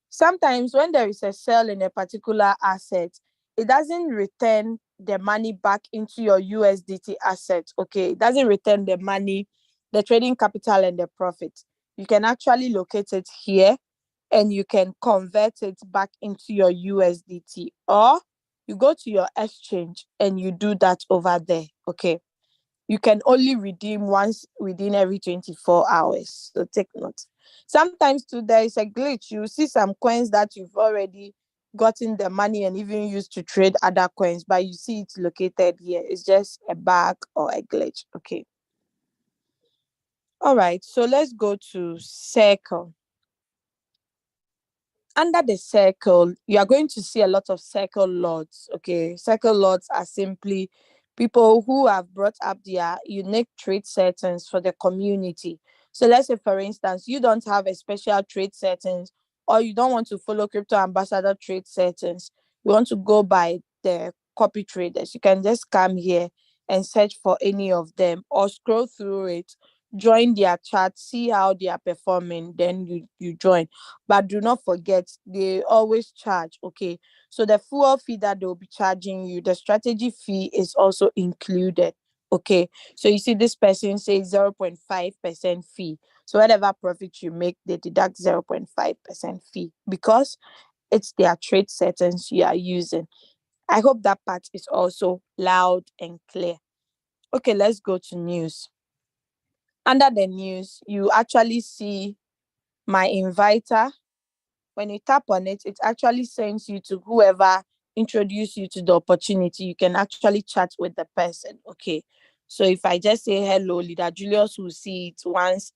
Sometimes when there is a sale in a particular asset, it doesn't return the money back into your USDT asset. Okay, it doesn't return the money, the trading capital and the profit. You can actually locate it here and you can convert it back into your USDT, or you go to your exchange and you do that over there. Okay, you can only redeem once within every 24 hours. So take note. Sometimes too, there is a glitch. You see some coins that you've already gotten the money and even used to trade other coins, but you see it's located here. It's just a bug or a glitch. Okay. All right. So let's go to Circle. Under the Circle, you are going to see a lot of Circle lords. Okay, Circle lords are simply people who have brought up their unique trade settings for the community. So let's say, for instance, you don't have a special trade settings, or you don't want to follow crypto ambassador trade settings. You want to go by the copy traders. You can just come here and search for any of them, or scroll through it, join their chat, see how they are performing, then you join. But do not forget, they always charge. Okay, so the fuel fee that they'll be charging you, the strategy fee is also included. Okay, so you see this person says 0.5% fee. So whatever profit you make, they deduct 0.5% fee because it's their trade settings you are using. I hope that part is also loud and clear. Okay, let's go to news. Under the news, you actually see my inviter. When you tap on it, it actually sends you to whoever introduced you to the opportunity. You can actually chat with the person. Okay, so if I just say hello, Leader Julius will see it once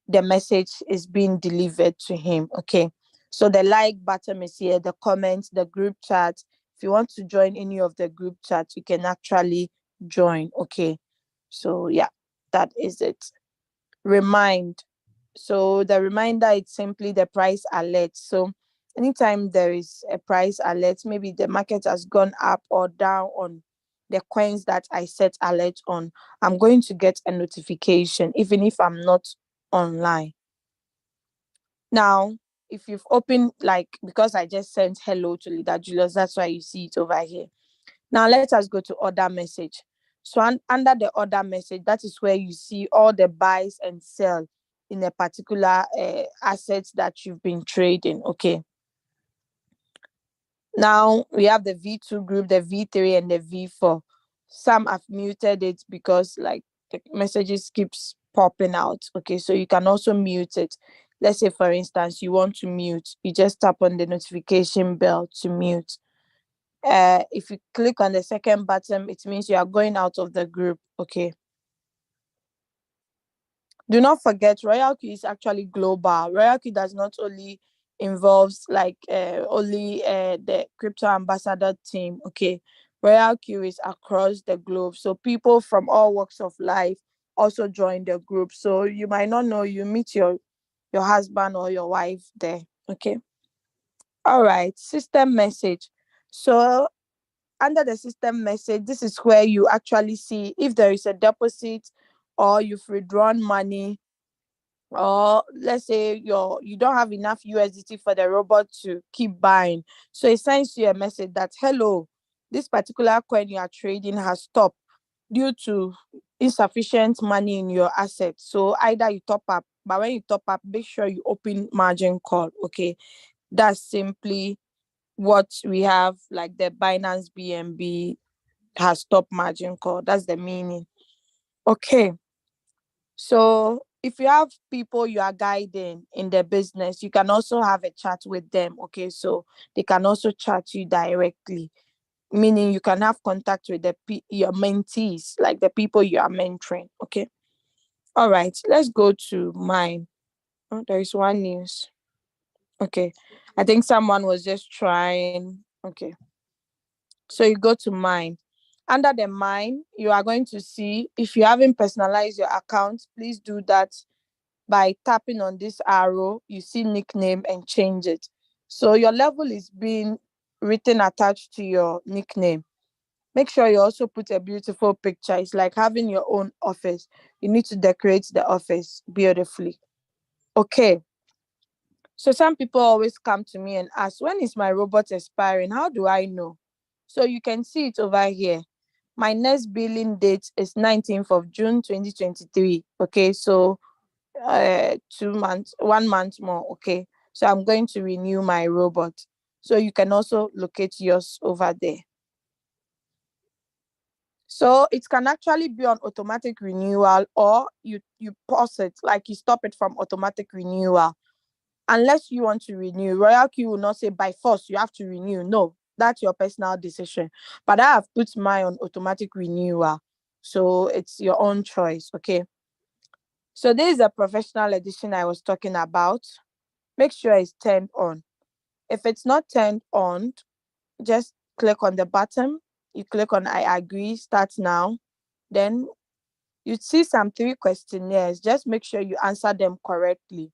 the message is being delivered to him. Okay, so the like button is here, the comments, the group chat. If you want to join any of the group chats, you can actually join. Okay, so yeah, that is it. Remind. So the reminder is simply the price alert. So anytime there is a price alert, maybe the market has gone up or down on the coins that I set alert on, I'm going to get a notification even if I'm not online. Now, if you've opened, like, because I just sent hello to Leader Julius, that's why you see it over here. Now let us go to order message. So under the order message, that is where you see all the buys and sell in a particular assets that you've been trading. Okay. Now we have the V2 group, the V3 and the V4. Some have muted it because like the messages keeps popping out. Okay, so you can also mute it. Let's say for instance you want to mute, you just tap on the notification bell to mute. If you click on the second button, it means you are going out of the group. Okay, do not forget Royalq is actually global. Royalq does not only involves like only the crypto ambassador team. Okay, Royalq is across the globe, so people from all walks of life also join the group. So you might not know, you meet your husband or your wife there. Okay, all right. System message. So under the system message, this is where you actually see if there is a deposit or you've withdrawn money, or let's say you don't have enough USDT for the robot to keep buying. So it sends you a message that, hello, this particular coin you are trading has stopped due to insufficient money in your asset. So either you top up, but when you top up, make sure you open margin call. Okay, that's simply what we have, like the Binance BNB has stopped margin call. That's the meaning. Okay, so if you have people you are guiding in the business, you can also have a chat with them. Okay, so they can also chat you directly, meaning you can have contact with your mentees, like the people you are mentoring. Okay, all right, let's go to mine. Oh, there is one news. Okay, I think someone was just trying. Okay, so you go to mine. Under the mine, you are going to see, if you haven't personalized your account, please do that by tapping on this arrow. You see nickname and change it. So your level is being written attached to your nickname. Make sure you also put a beautiful picture. It's like having your own office. You need to decorate the office beautifully. Okay. So some people always come to me and ask, when is my robot expiring? How do I know? So you can see it over here. My next billing date is 19th of June 2023. Okay, so 2 months, 1 month more. Okay, so I'm going to renew my robot. So you can also locate yours over there. So it can actually be on automatic renewal, or you pause it, like you stop it from automatic renewal. Unless you want to renew, Royalq will not say by force you have to renew. No, that's your personal decision. But I have put mine on automatic renewal, so it's your own choice. Okay, so this is a professional edition I was talking about. Make sure it's turned on. If it's not turned on, just click on the button. You click on I agree, start now. Then you see some 3 questionnaires. Just make sure you answer them correctly,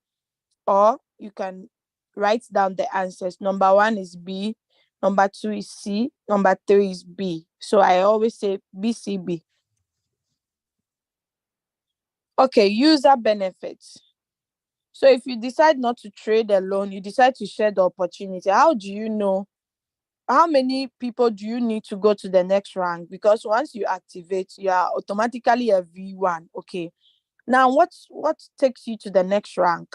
or you can write down the answers. Number 1 is B, number 2 is C, number 3 is B. So I always say BCB. Okay, user benefits. So if you decide not to trade alone, you decide to share the opportunity. How do you know? How many people do you need to go to the next rank? Because once you activate, you are automatically a V1. Okay. Now, what takes you to the next rank?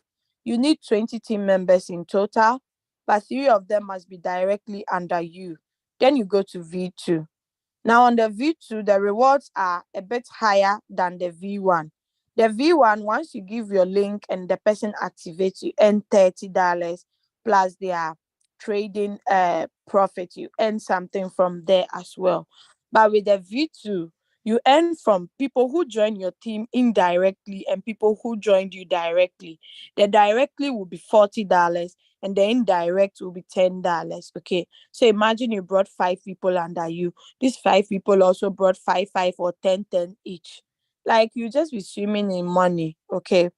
You need 20 team members in total, but 3 of them must be directly under you. Then you go to V2. Now, on the V2, the rewards are a bit higher than the V1. The V1, once you give your link and the person activates, you earn $30 plus their trading profit. You earn something from there as well. But with the V2, you earn from people who join your team indirectly and people who joined you directly. The directly will be $40 and the indirect will be $10. Okay. So imagine you brought 5 people under you. These 5 people also brought 5 or 10 each. Like, you just be swimming in money. Okay.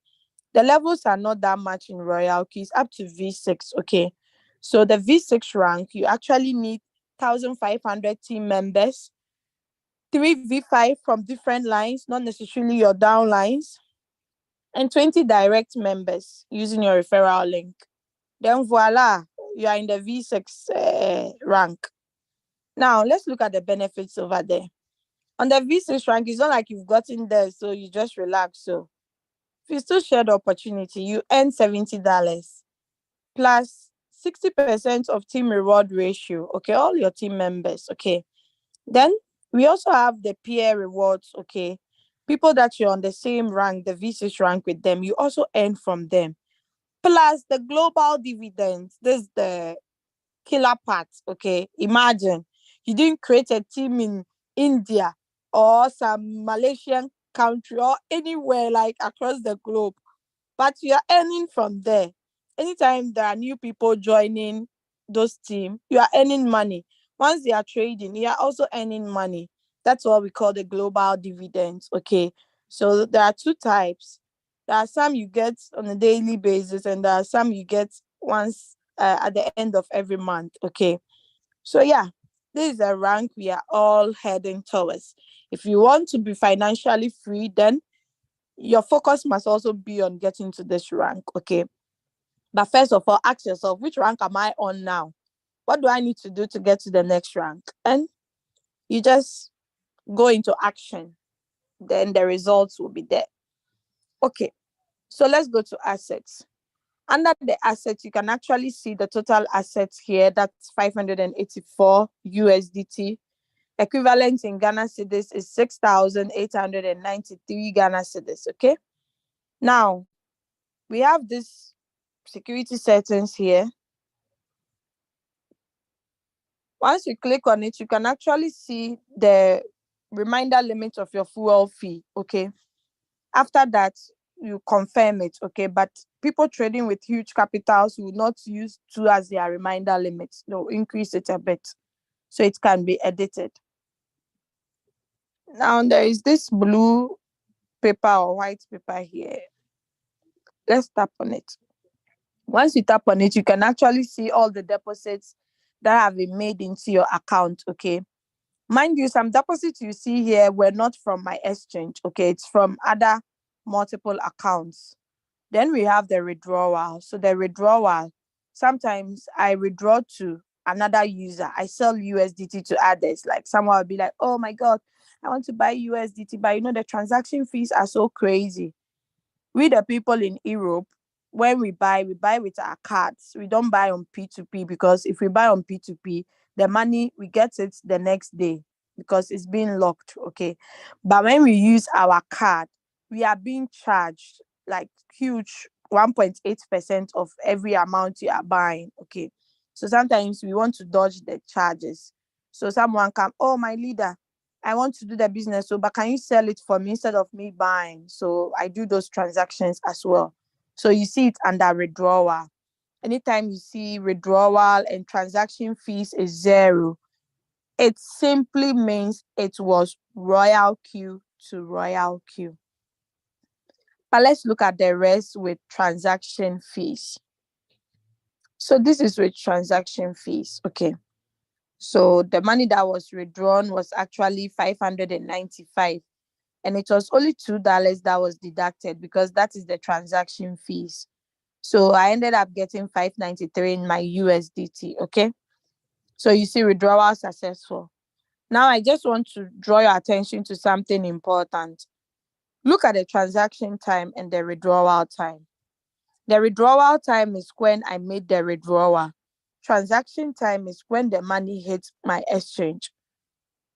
The levels are not that much in Royalq. It's up to V6. Okay. So the V6 rank, you actually need 1,500 team members, 3 V5 from different lines, not necessarily your down lines, and 20 direct members using your referral link. Then voila, you are in the V6 rank. Now, let's look at the benefits over there. On the V6 rank, it's not like you've gotten there, so you just relax. So, if you still share the opportunity, you earn $70 plus 60% of team reward ratio. Okay, all your team members. Okay. Then we also have the peer rewards. Okay. People that you're on the same rank, the V6 rank with them, you also earn from them. Plus the global dividends. This is the killer part. Okay, imagine you didn't create a team in India or some Malaysian country or anywhere like across the globe, but you're earning from there. Anytime there are new people joining those team, you are earning money. Once they are trading, you are also earning money. That's what we call the global dividends. Okay, so there are 2 types. There are some you get on a daily basis, and there are some you get once at the end of every month. Okay, so yeah, this is a rank we are all heading towards. If you want to be financially free, then your focus must also be on getting to this rank. Okay, but first of all, ask yourself, which rank am I on now? What do I need to do to get to the next rank? And you just go into action, then the results will be there. Okay, so let's go to assets. Under the assets, you can actually see the total assets here. That's 584 USDT. Equivalent in Ghana cedis is 6,893 Ghana cedis. Okay. Now, we have this security settings here. Once you click on it, you can actually see the reminder limit of your fuel fee. Okay. After that, you confirm it. Okay. But people trading with huge capitals will not use 2 as their reminder limit. They'll increase it a bit so it can be edited. Now, there is this blue paper or white paper here. Let's tap on it. Once you tap on it, you can actually see all the deposits that have been made into your account. Okay. Mind you, some deposits you see here were not from my exchange. Okay, it's from other multiple accounts. Then we have the withdrawal. So the withdrawal, sometimes I withdraw to another user. I sell USDT to others. Like someone will be like, oh my God, I want to buy USDT, but the transaction fees are so crazy. We the people in Europe, when we buy with our cards. We don't buy on P2P, because if we buy on P2P, the money we get it the next day because it's being locked. Okay. But when we use our card, we are being charged like huge 1.8% of every amount you are buying. Okay. So sometimes we want to dodge the charges. So someone come, oh, my leader, I want to do the business, so but can you sell it for me instead of me buying? So I do those transactions as well. So you see it under withdrawal. Anytime you see withdrawal and transaction fees is zero, it simply means it was Royalq to Royalq. But let's look at the rest with transaction fees. So this is with transaction fees. Okay. So the money that was withdrawn was actually 595, and it was only $2 that was deducted because that is the transaction fees. So I ended up getting 593 in my USDT. Okay. So you see, withdrawal successful. Now I just want to draw your attention to something important. Look at the transaction time and the withdrawal time. The withdrawal time is when I made the withdrawal. Transaction time is when the money hits my exchange.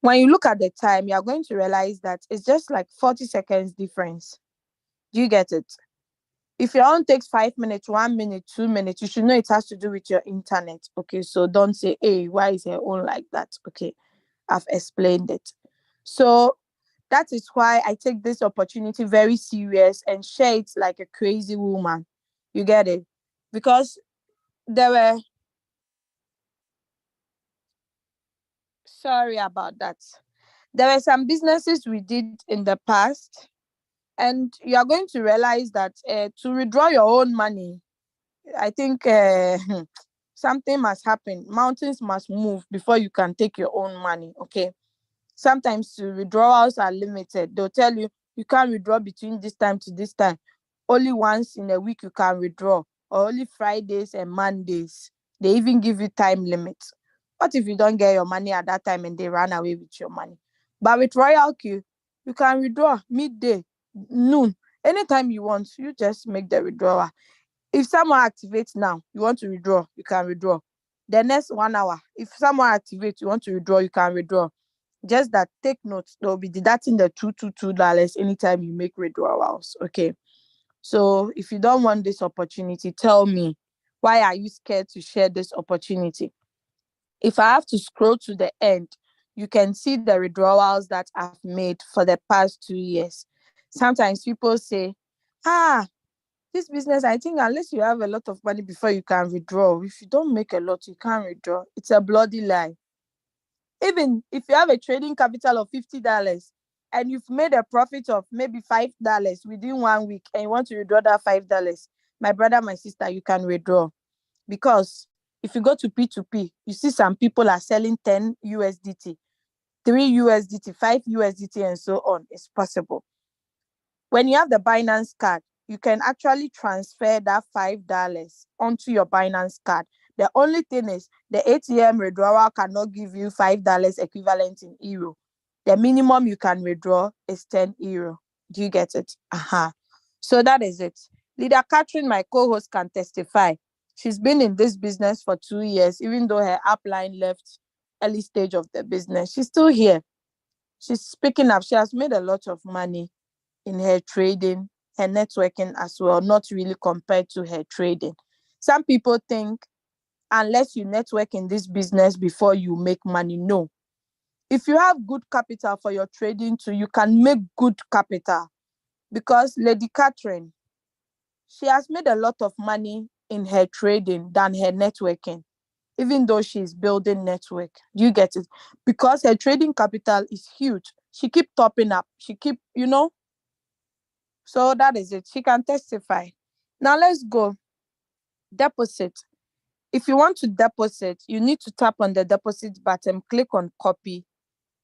When you look at the time, you're going to realize that it's just like 40 seconds difference. Do you get it? If your own takes 5 minutes, 1 minute, 2 minutes, you should know it has to do with your internet. Okay, so don't say, hey, why is your own like that? Okay, I've explained it. So that is why I take this opportunity very serious and share it like a crazy woman. You get it? Because there were, sorry about that. There were some businesses we did in the past, and you are going to realize that to withdraw your own money, I think something must happen. Mountains must move before you can take your own money. Okay. Sometimes the withdrawals are limited. They'll tell you you can't withdraw between this time to this time. Only once in a week you can withdraw, or only Fridays and Mondays. They even give you time limits. What if you don't get your money at that time and they run away with your money? But with Royalq, you can withdraw midday, noon, anytime you want. You just make the withdrawal. If someone activates now, you want to withdraw, you can withdraw. The next 1 hour, if someone activates, you want to withdraw, you can withdraw. Just that, take notes, they'll be deducting the $222 anytime you make withdrawals. Okay. So if you don't want this opportunity, tell me, why are you scared to share this opportunity? If I have to scroll to the end, you can see the withdrawals that I've made for the past 2 years. Sometimes people say, this business, I think unless you have a lot of money before you can withdraw, if you don't make a lot, you can't withdraw. It's a bloody lie. Even if you have a trading capital of $50 and you've made a profit of maybe $5 within 1 week and you want to withdraw that $5, my brother, my sister, you can withdraw. Because if you go to P2P, you see some people are selling 10 USDT, 3 USDT, 5 USDT, and so on. It's possible. When you have the Binance card, you can actually transfer that $5 onto your Binance card. The only thing is the ATM withdrawal cannot give you $5 equivalent in euro. The minimum you can withdraw is 10 euro. Do you get it? So that is it. Leader Catherine, my co-host, can testify. She's been in this business for 2 years, even though her upline left early stage of the business. She's still here. She's picking up. She has made a lot of money in her trading, her networking as well, not really compared to her trading. Some people think unless you network in this business before you make money, no. If you have good capital for your trading too, you can make good capital, because Lady Catherine, she has made a lot of money in her trading than her networking, even though she's building network. Do you get it? Because her trading capital is huge. She keep topping up. She keep, So that is it. She can testify. Now let's go. Deposit. If you want to deposit, you need to tap on the deposit button, click on copy,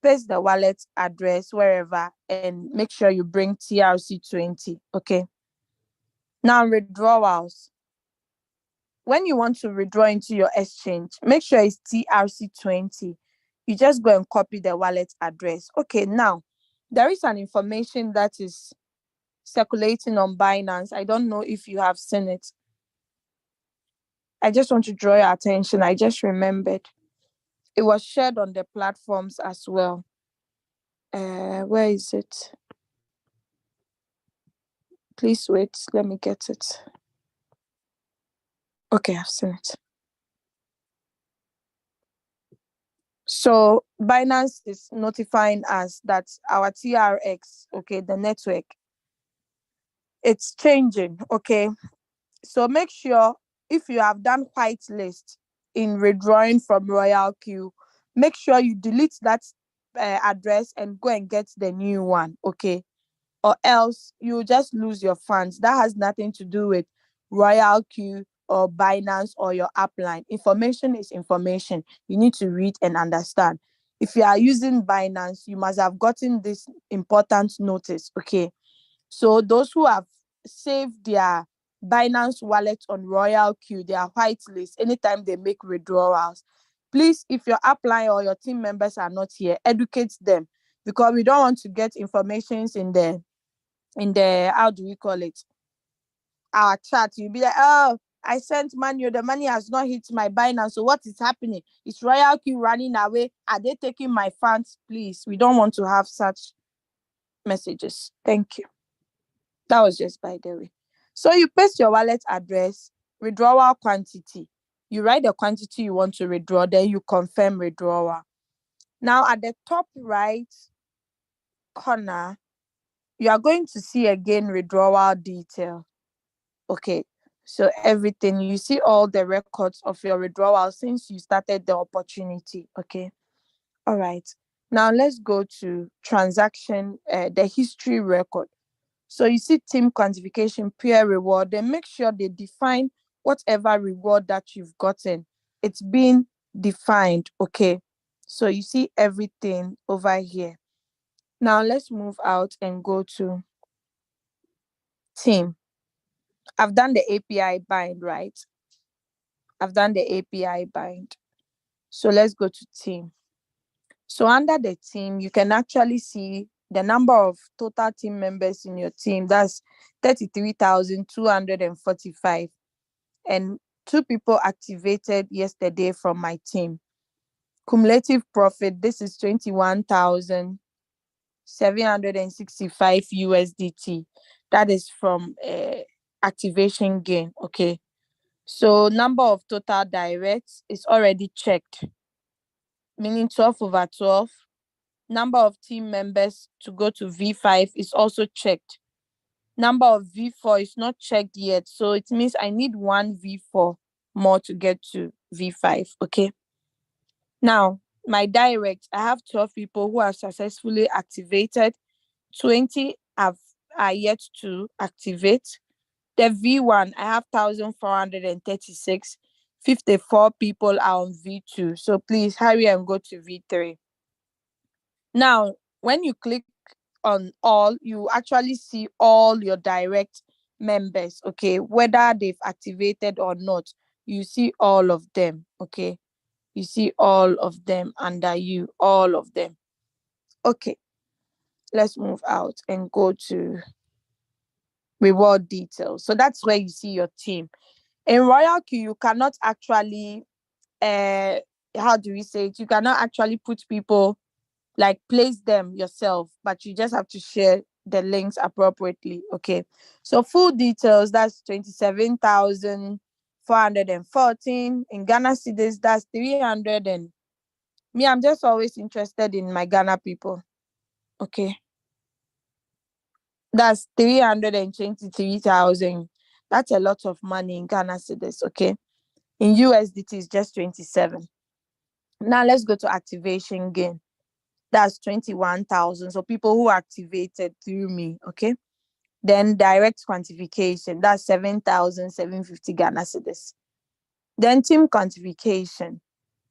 paste the wallet address wherever and make sure you bring TRC20. Okay. Now withdrawals. When you want to withdraw into your exchange, make sure it's TRC20. You just go and copy the wallet address. Okay, now there is an information that is circulating on Binance. I don't know if you have seen it. I just want to draw your attention. I just remembered. It was shared on the platforms as well. Where is it? Please wait. Let me get it. Okay, I've seen it. So Binance is notifying us that our TRX, okay, the network, it's changing. Okay. So make sure if you have done whitelist in withdrawing from Royalq, make sure you delete that address and go and get the new one. Okay. Or else you just lose your funds. That has nothing to do with Royalq or Binance or your upline. Information is information. You need to read and understand. If you are using Binance, you must have gotten this important notice. Okay. So those who have saved their Binance wallet on Royalq, their whitelist, anytime they make withdrawals, please, if your upline or your team members are not here, educate them, because we don't want to get informations in the how do we call it, our chat. You'll be like, oh, I sent money, the money has not hit my Binance, so what is happening? Is Royalq running away? Are they taking my funds? Please, we don't want to have such messages. Thank you. That was just by the way. So you paste your wallet address, withdrawal quantity. You write the quantity you want to withdraw, then you confirm withdrawal. Now at the top right corner, you are going to see again withdrawal detail. Okay. So everything, you see all the records of your withdrawal since you started the opportunity. Okay. All right. Now let's go to transaction, the history record. So you see team quantification, peer reward, then make sure they define whatever reward that you've gotten. It's been defined. Okay. So you see everything over here. Now let's move out and go to team. I've done the API bind, right? I've done the API bind. So let's go to team. So under the team, you can actually see the number of total team members in your team. That's 33,245. And 2 people activated yesterday from my team. Cumulative profit, this is 21,765 USDT. That is from activation gain. Okay. So number of total directs is already checked, meaning 12/12. Number of team members to go to V5 is also checked. Number of V4 is not checked yet. So it means I need 1 V4 more to get to V5. Okay. Now, my direct, I have 12 people who have successfully activated. 20 are yet to activate. The V1, I have 1,436. 54 people are on V2. So please hurry and go to V3. Now, when you click on all, you actually see all your direct members. Okay, whether they've activated or not, you see all of them. Okay, you see all of them under you, all of them. Okay, let's move out and go to reward details. So that's where you see your team. In Royalq, you cannot actually how do we say it, you cannot actually put people, like place them yourself, but you just have to share the links appropriately. Okay, so full details, that's 27,414 in Ghana cedis. That's 300, and me, I'm just always interested in my Ghana people. Okay, that's 323,000. That's a lot of money in Ghana cedis. Okay, in USDT is just 27. Now let's go to activation gain. That's 21,000. So people who activated through me. Okay, then direct quantification, that's 7,750 Ghana cedis. Then team quantification,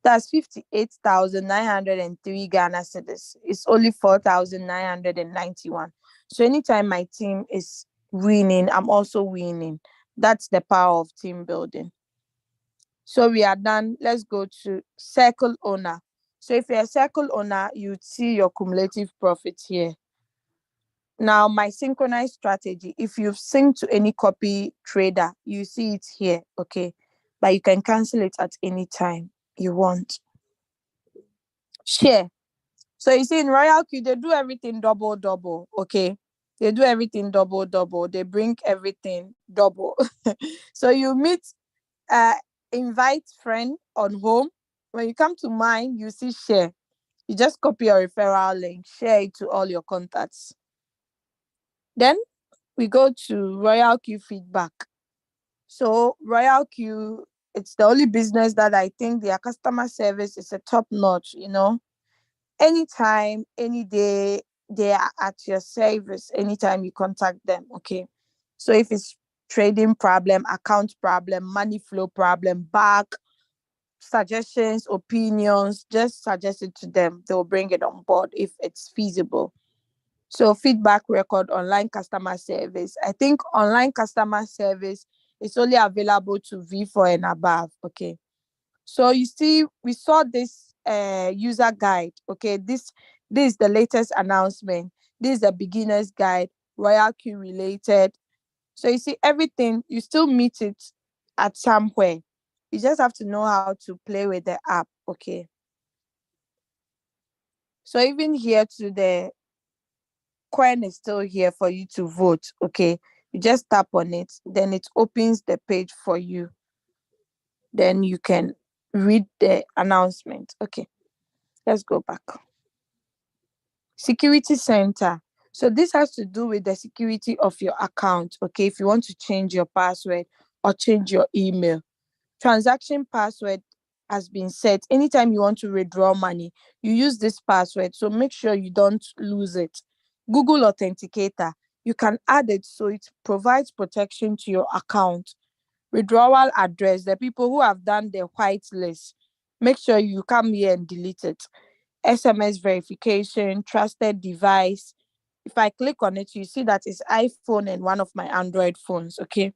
That's 58,903 Ghana cedis. It's only 4,991. So anytime my team is winning, I'm also winning. That's the power of team building. So we are done. Let's go to circle owner. So if you're a circle owner, you'd see your cumulative profit here. Now, my synchronized strategy, if you've synced to any copy trader, you see it here, okay? But you can cancel it at any time you want. Share. So you see in Royalq, they do everything double, okay? They do everything double. They bring everything double. So you meet, invite friend on home. When you come to mine, you see share. You just copy your referral link, share it to all your contacts. Then we go to Royalq feedback. So Royalq, it's the only business that I think their customer service is a top notch, anytime, any day, they are at your service anytime you contact them, okay? So if it's trading problem, account problem, money flow problem, back suggestions, opinions, just suggest it to them. They'll bring it on board if it's feasible. So feedback record, online customer service. I think online customer service is only available to V4 and above, okay? So you see, we saw this user guide. Okay, this is the latest announcement. This is the beginner's guide, Royalq related. So you see everything. You still meet it at somewhere. You just have to know how to play with the app. Okay. So even here to the coin is still here for you to vote. Okay. You just tap on it, then it opens the page for you. Then you can read the announcement. Okay. Let's go back. Security center. So this has to do with the security of your account. Okay, if you want to change your password or change your email. Transaction password has been set. Anytime you want to withdraw money, you use this password. So make sure you don't lose it. Google Authenticator. You can add it so it provides protection to your account. Withdrawal address. The people who have done the white list, make sure you come here and delete it. SMS verification, trusted device. If I click on it, you see that it's iPhone and one of my Android phones, okay?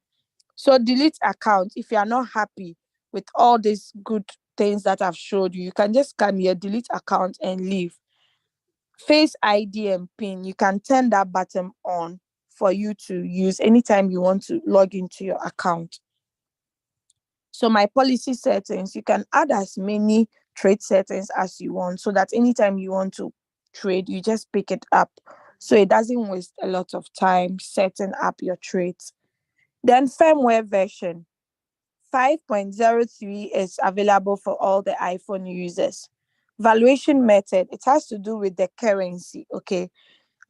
So delete account. If you are not happy with all these good things that I've showed you, you can just come here, delete account and leave. Face ID and PIN, you can turn that button on for you to use anytime you want to log into your account. So my policy settings, you can add as many trade settings as you want so that anytime you want to trade, you just pick it up. So it doesn't waste a lot of time setting up your trades. Then firmware version 5.03 is available for all the iPhone users. Valuation method, it has to do with the currency, okay?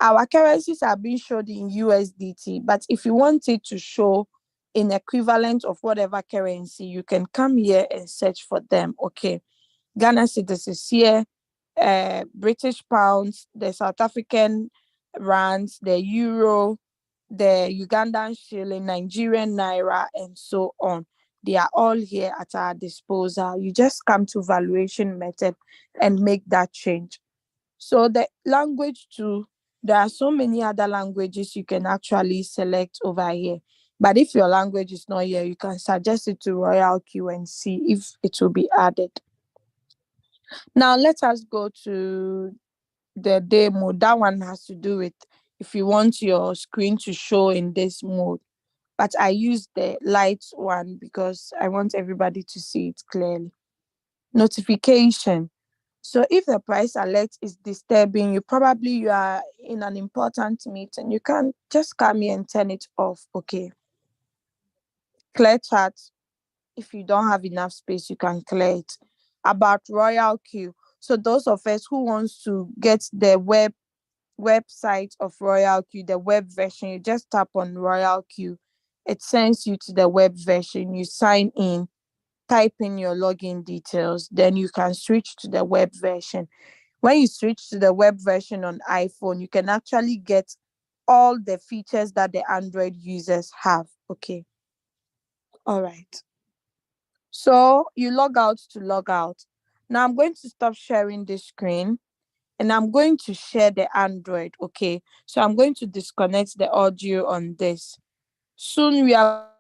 Our currencies are being showed in USDT, but if you want it to show in equivalent of whatever currency, you can come here and search for them. Okay. Ghana cedis is here, British pounds, the South African rands, the euro, the Ugandan shilling, Nigerian naira, and so on. They are all here at our disposal. You just come to valuation method and make that change. So the language too, there are so many other languages you can actually select over here. But if your language is not here, you can suggest it to Royalq and see if it will be added. Now let us go to the day mode. That one has to do with if you want your screen to show in this mode. But I use the light one because I want everybody to see it clearly. Notification. So if the price alert is disturbing you, probably you are in an important meeting, you can just come here and turn it off, okay? Clear chat. If you don't have enough space, you can clear it. About Royalq. So those of us who wants to get the website of Royalq, the web version, you just tap on Royalq. It sends you to the web version. You sign in, type in your login details, then you can switch to the web version. When you switch to the web version on iPhone, you can actually get all the features that the Android users have. Okay. All right. So you log out to log out. Now I'm going to stop sharing this screen and I'm going to share the Android. Okay. So I'm going to disconnect the audio on this. Soon we are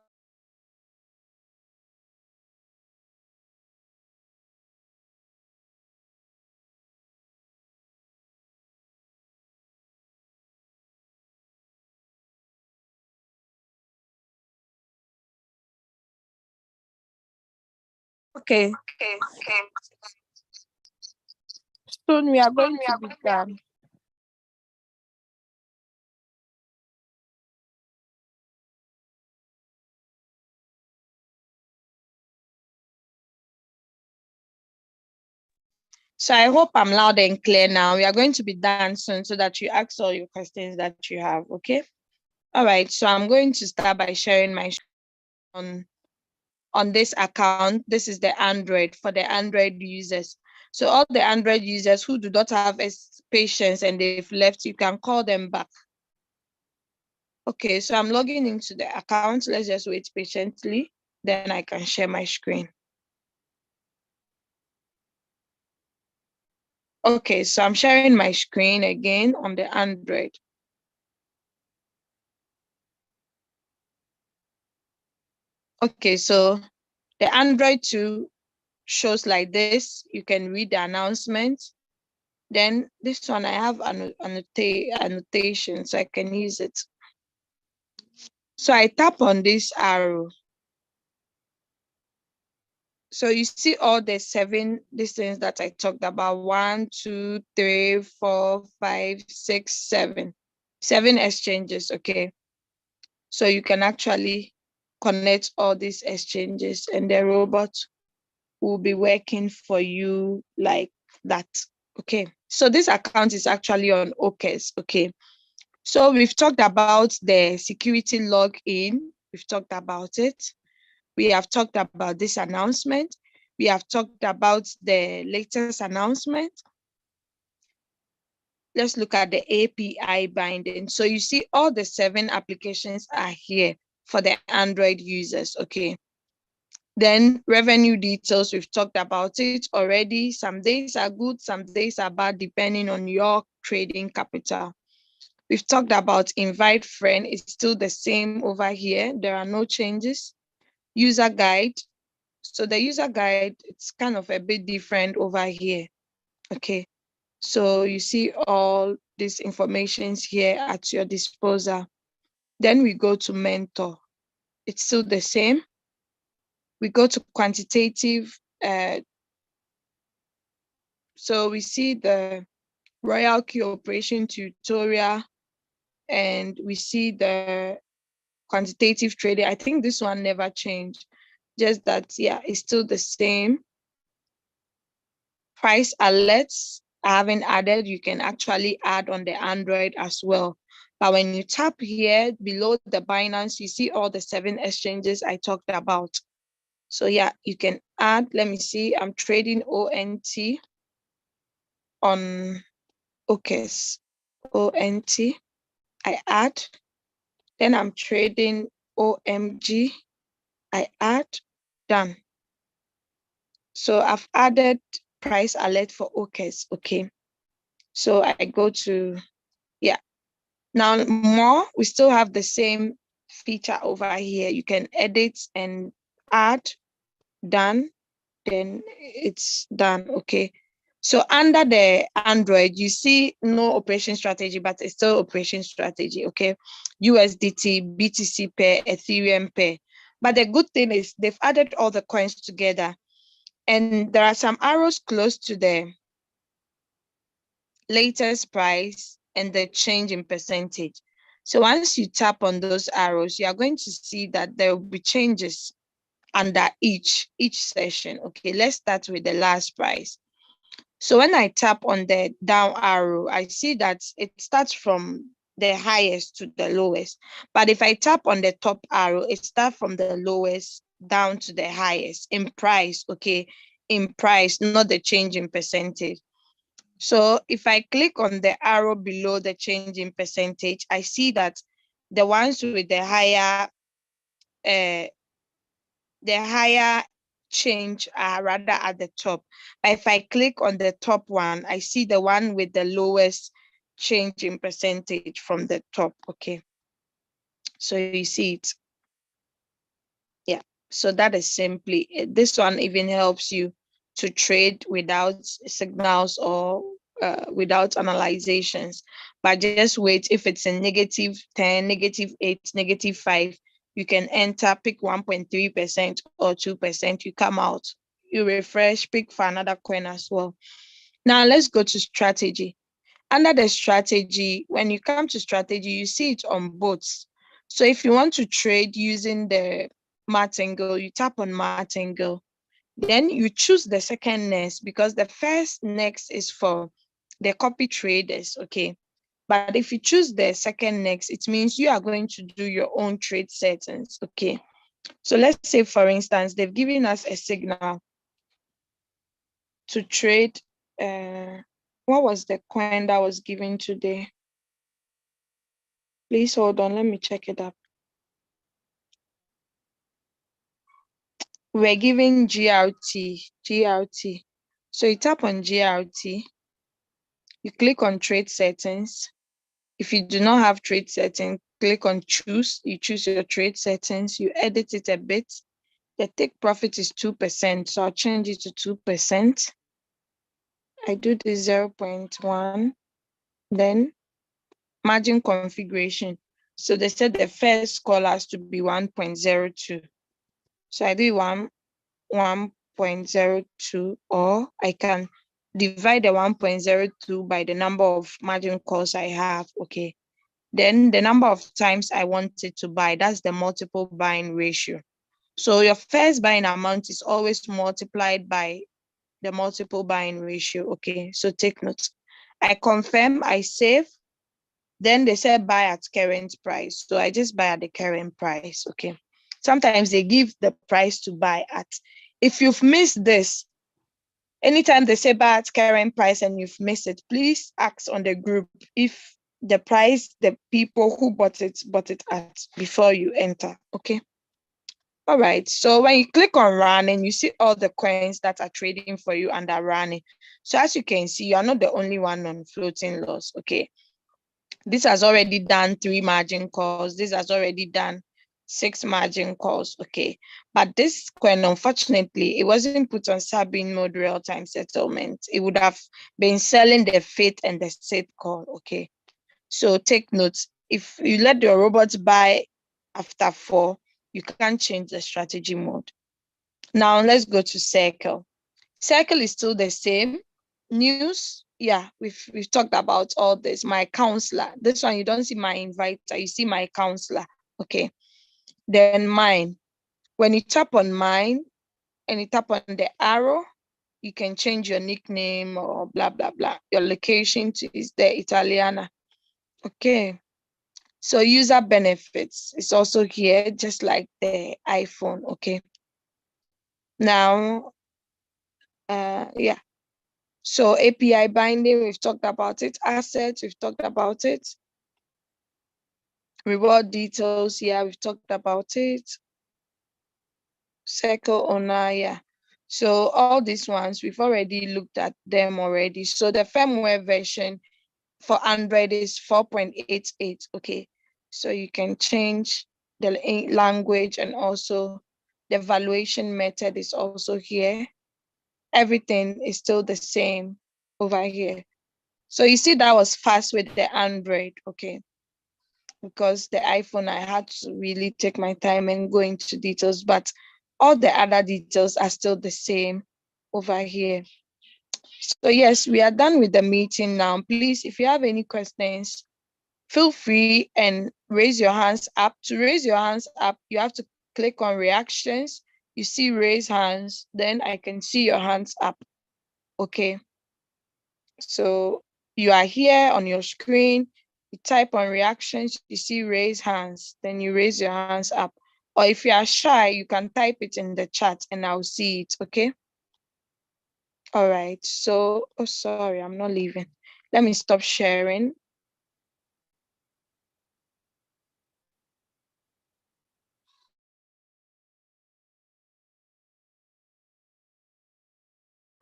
going to be done. Okay. Soon we are going to be done. So I hope I'm loud and clear now. We are going to be done soon so that you ask all your questions that you have. Okay. All right. So I'm going to start by sharing my on this account. This is the Android for the Android users. So all the Android users who do not have patience and they've left, you can call them back. Okay, so I'm logging into the account. Let's just wait patiently. Then I can share my screen. Okay, so I'm sharing my screen again on the Android. Okay, so the Android 2 shows like this. You can read the announcement. Then this one, I have annotation, so I can use it. So I tap on this arrow. So you see all the 7 these things that I talked about. 1, 2, 3, 4, 5, 6, 7. 7 exchanges, okay? So you can actually connect all these exchanges and the robot will be working for you like that, okay? So this account is actually on OKES, okay? So we've talked about the security login. We've talked about it. We have talked about this announcement. We have talked about the latest announcement. Let's look at the API binding. So you see all the 7 applications are here for the Android users, okay? Then revenue details, we've talked about it already. Some days are good, some days are bad, depending on your trading capital. We've talked about invite friend. It's still the same over here. There are no changes. User guide. So the user guide, it's kind of a bit different over here. Okay. So you see all these informations here at your disposal. Then we go to mentor. It's still the same. We go to quantitative. So we see the Royalq operation tutorial, and we see the quantitative trading. I think this one never changed, just that, yeah, it's still the same. Price alerts, I haven't added. You can actually add on the Android as well. But when you tap here below the Binance, you see all the 7 exchanges I talked about. So yeah, you can add. Let me see. I'm trading ONT on OKES. ONT. I add. Then I'm trading OMG. I add. Done. So I've added price alert for OKES. Okay. So I go to, yeah. Now more, we still have the same feature over here. You can edit and add. Done. Then it's done. Okay. So under the Android, you see no operation strategy, but it's still operation strategy. Okay. USDT, BTC pair, Ethereum pair. But the good thing is they've added all the coins together. And there are some arrows close to the latest price and the change in percentage. So once you tap on those arrows, you are going to see that there will be changes under each session. Okay, let's start with the last price. So when I tap on the down arrow, I see that it starts from the highest to the lowest. But if I tap on the top arrow, it starts from the lowest down to the highest in price, okay? In price, not the change in percentage. So if I click on the arrow below the change in percentage, I see that the ones with the higher change are rather at the top. But if I click on the top one, I see the one with the lowest change in percentage from the top. Okay. So you see it. Yeah. So that is simply it. This one even helps you to trade without signals or without analyzations. But just wait, if it's a -10, -8, -5, you can enter, pick 1.3% or 2%, you come out, you refresh, pick for another coin as well. Now let's go to strategy. Under the strategy, when you come to strategy, you see it on both. So if you want to trade using the martingale, you tap on martingale. Then you choose the second next, because the first next is for the copy traders, okay? But if you choose the second next, it means you are going to do your own trade settings, okay? So let's say, for instance, they've given us a signal to trade. What was the coin that was given today? Please hold on, let me check it up. We're giving GRT. So you tap on GRT, you click on trade settings. If you do not have trade settings, click on choose. You choose your trade settings, you edit it a bit. The take profit is 2%, so I'll change it to 2%. I do the 0.1, then margin configuration. So they said the first call has to be 1.02. So I do 1.02, or I can divide the 1.02 by the number of margin calls I have, okay? Then the number of times I want it to buy, that's the multiple buying ratio. So your first buying amount is always multiplied by the multiple buying ratio, okay? So take note. I confirm, I save, then they said buy at current price. So I just buy at the current price, okay? Sometimes they give the price to buy at. If you've missed this, anytime they say buy at current price and you've missed it, please ask on the group if the price, the people who bought it at before you enter, okay? All right, so when you click on running, you see all the coins that are trading for you and are running. So as you can see, you are not the only one on floating loss, okay? This has already done 3 margin calls. This has already done 6 margin calls, okay? But this coin, unfortunately, it wasn't put on sub-in mode real-time settlement. It would have been selling the faith and the SATE call, okay? So take notes. If you let your robots buy after 4, you can't change the strategy mode. Now let's go to Circle. Circle is still the same. News, yeah, we've talked about all this. My counselor, this one you don't see my inviter, you see my counselor, okay? Then mine. When you tap on mine and you tap on the arrow, you can change your nickname or blah blah blah. Your location is the Italiana, okay? So user benefits is also here, just like the iPhone, okay? Now, yeah. So API binding, we've talked about it. Assets, we've talked about it. Reward details, yeah, we've talked about it. Circle owner, yeah. So all these ones, we've already looked at them already. So the firmware version for Android is 4.88, okay? So you can change the language, and also the valuation method is also here. Everything is still the same over here. So you see that was fast with the Android, okay? Because the iPhone, I had to really take my time and go into details, but all the other details are still the same over here. So yes, we are done with the meeting now. Please, if you have any questions, feel free and raise your hands up. To raise your hands up, you have to click on reactions. You see raise hands, then I can see your hands up, okay? So you are here on your screen, you type on reactions, you see raise hands, then you raise your hands up. Or if you are shy, you can type it in the chat and I'll see it, okay? All right, so, oh, sorry, I'm not leaving. Let me stop sharing.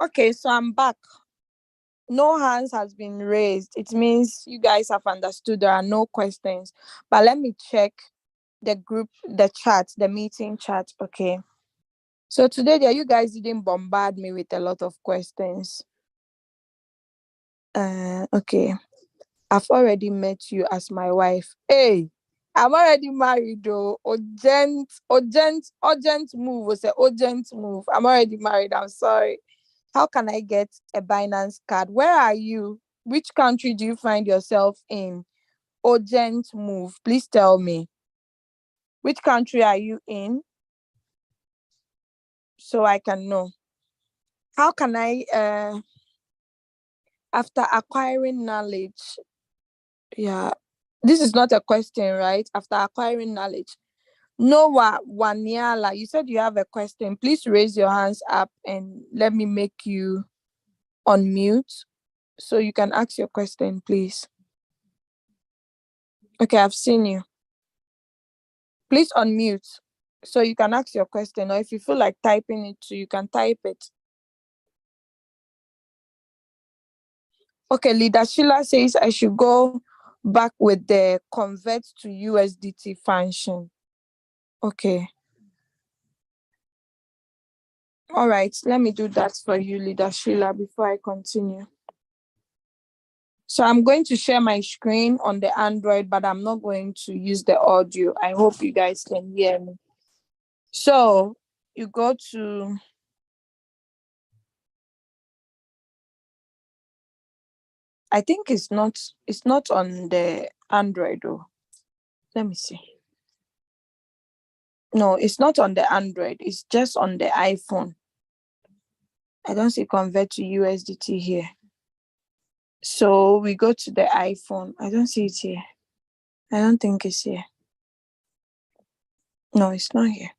Okay, so I'm back. No hands has been raised. It means you guys have understood there are no questions. But let me check the group, the chat, the meeting chat. Okay. So today there you guys didn't bombard me with a lot of questions. Okay. I've already met you as my wife. Hey, I'm already married though. Urgent move. Was an urgent move. I'm already married. I'm sorry. How can I get a Binance card? Where are you? Which country do you find yourself in? Urgent move. Please tell me. Which country are you in? So I can know. How can I after acquiring knowledge? Yeah. This is not a question, right? After acquiring knowledge. Noah Waniala, you said you have a question. Please raise your hands up and let me make you unmute so you can ask your question, please. Okay, I've seen you. Please unmute so you can ask your question, or if you feel like typing it too, you can type it. Okay, Leader Sheila says I should go back with the convert to USDT function. Okay. All right, let me do that for you, Leader Sheila, before I continue. So I'm going to share my screen on the Android, but I'm not going to use the audio. I hope you guys can hear me. So you go to, I think it's not on the Android though. Let me see. No, it's not on the Android. It's just on the iPhone. I don't see convert to USDT here. So we go to the iPhone. I don't see it here. I don't think it's here. No, it's not here.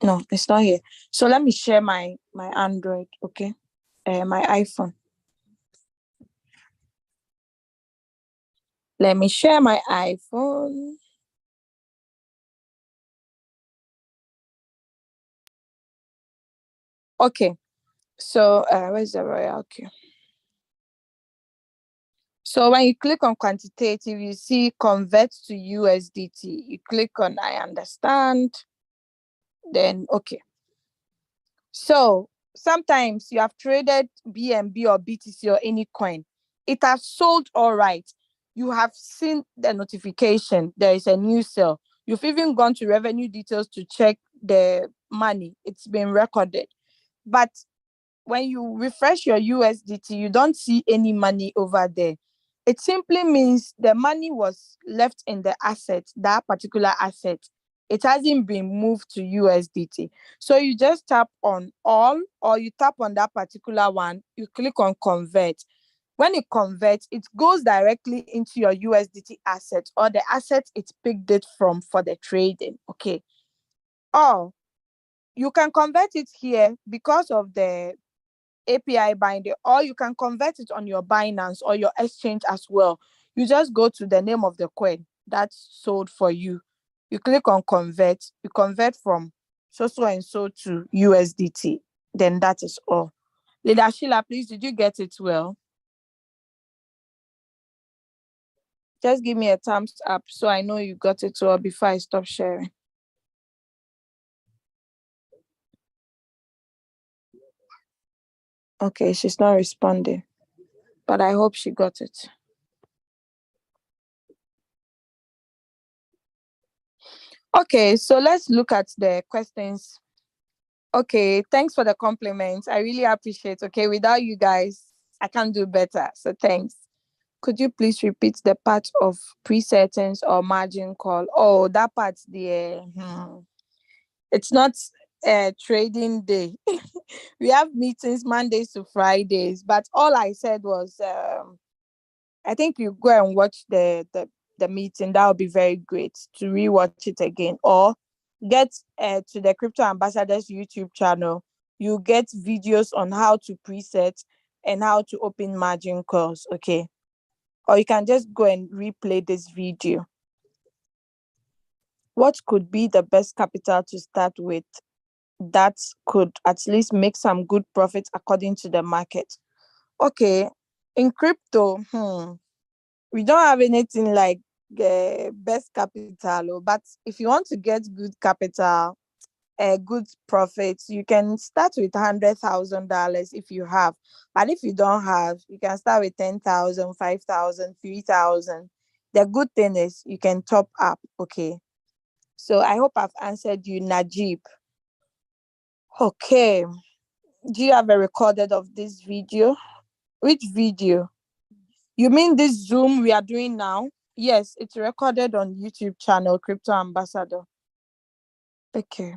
No, it's not here. So let me share my Android, okay? My iPhone. Let me share my iPhone. Okay. So where's the Royalq? So when you click on quantitative, you see convert to USDT. You click on I understand. Then okay. So sometimes you have traded BNB or BTC or any coin. It has sold all right. You have seen the notification. There is a new sale. You've even gone to revenue details to check the money. It's been recorded. But when you refresh your USDT, you don't see any money over there. It simply means the money was left in the asset, that particular asset. It hasn't been moved to USDT. So you just tap on all, or you tap on that particular one, you click on convert. When it converts, it goes directly into your USDT asset or the asset it picked it from for the trading. Okay. Or you can convert it here because of the API binder, or you can convert it on your Binance or your exchange as well. You just go to the name of the coin that's sold for you. You click on convert, you convert from so and so to USDT. Then that is all. Leader Sheila, please, did you get it well? Just give me a thumbs up so I know you got it well before I stop sharing. Okay, she's not responding, but I hope she got it. Okay, so let's look at the questions. Okay, thanks for the compliments. I really appreciate. Okay, without you guys, I can't do better. So thanks. Could you please repeat the part of pre-settings or margin call? Oh, that part there. It's not a trading day. We have meetings Mondays to Fridays, but all I said was I think you go and watch the meeting. That would be very great to rewatch it again, or get to the Crypto Ambassadors YouTube channel. You get videos on how to preset and how to open margin calls. Okay, or you can just go and replay this video. What could be the best capital to start with? that could at least make some good profits according to the market. Okay, in crypto, we don't have anything like best capital, but if you want to get good capital, good profits, you can start with $100,000 if you have. But if you don't have, you can start with 10,000, 5,000, 3,000. The good thing is you can top up. Okay. So I hope I've answered you, Najib. Okay. Do you have a recorded of this video? Which video? You mean this Zoom we are doing now? Yes, it's recorded on YouTube channel, Crypto Ambassador. Okay.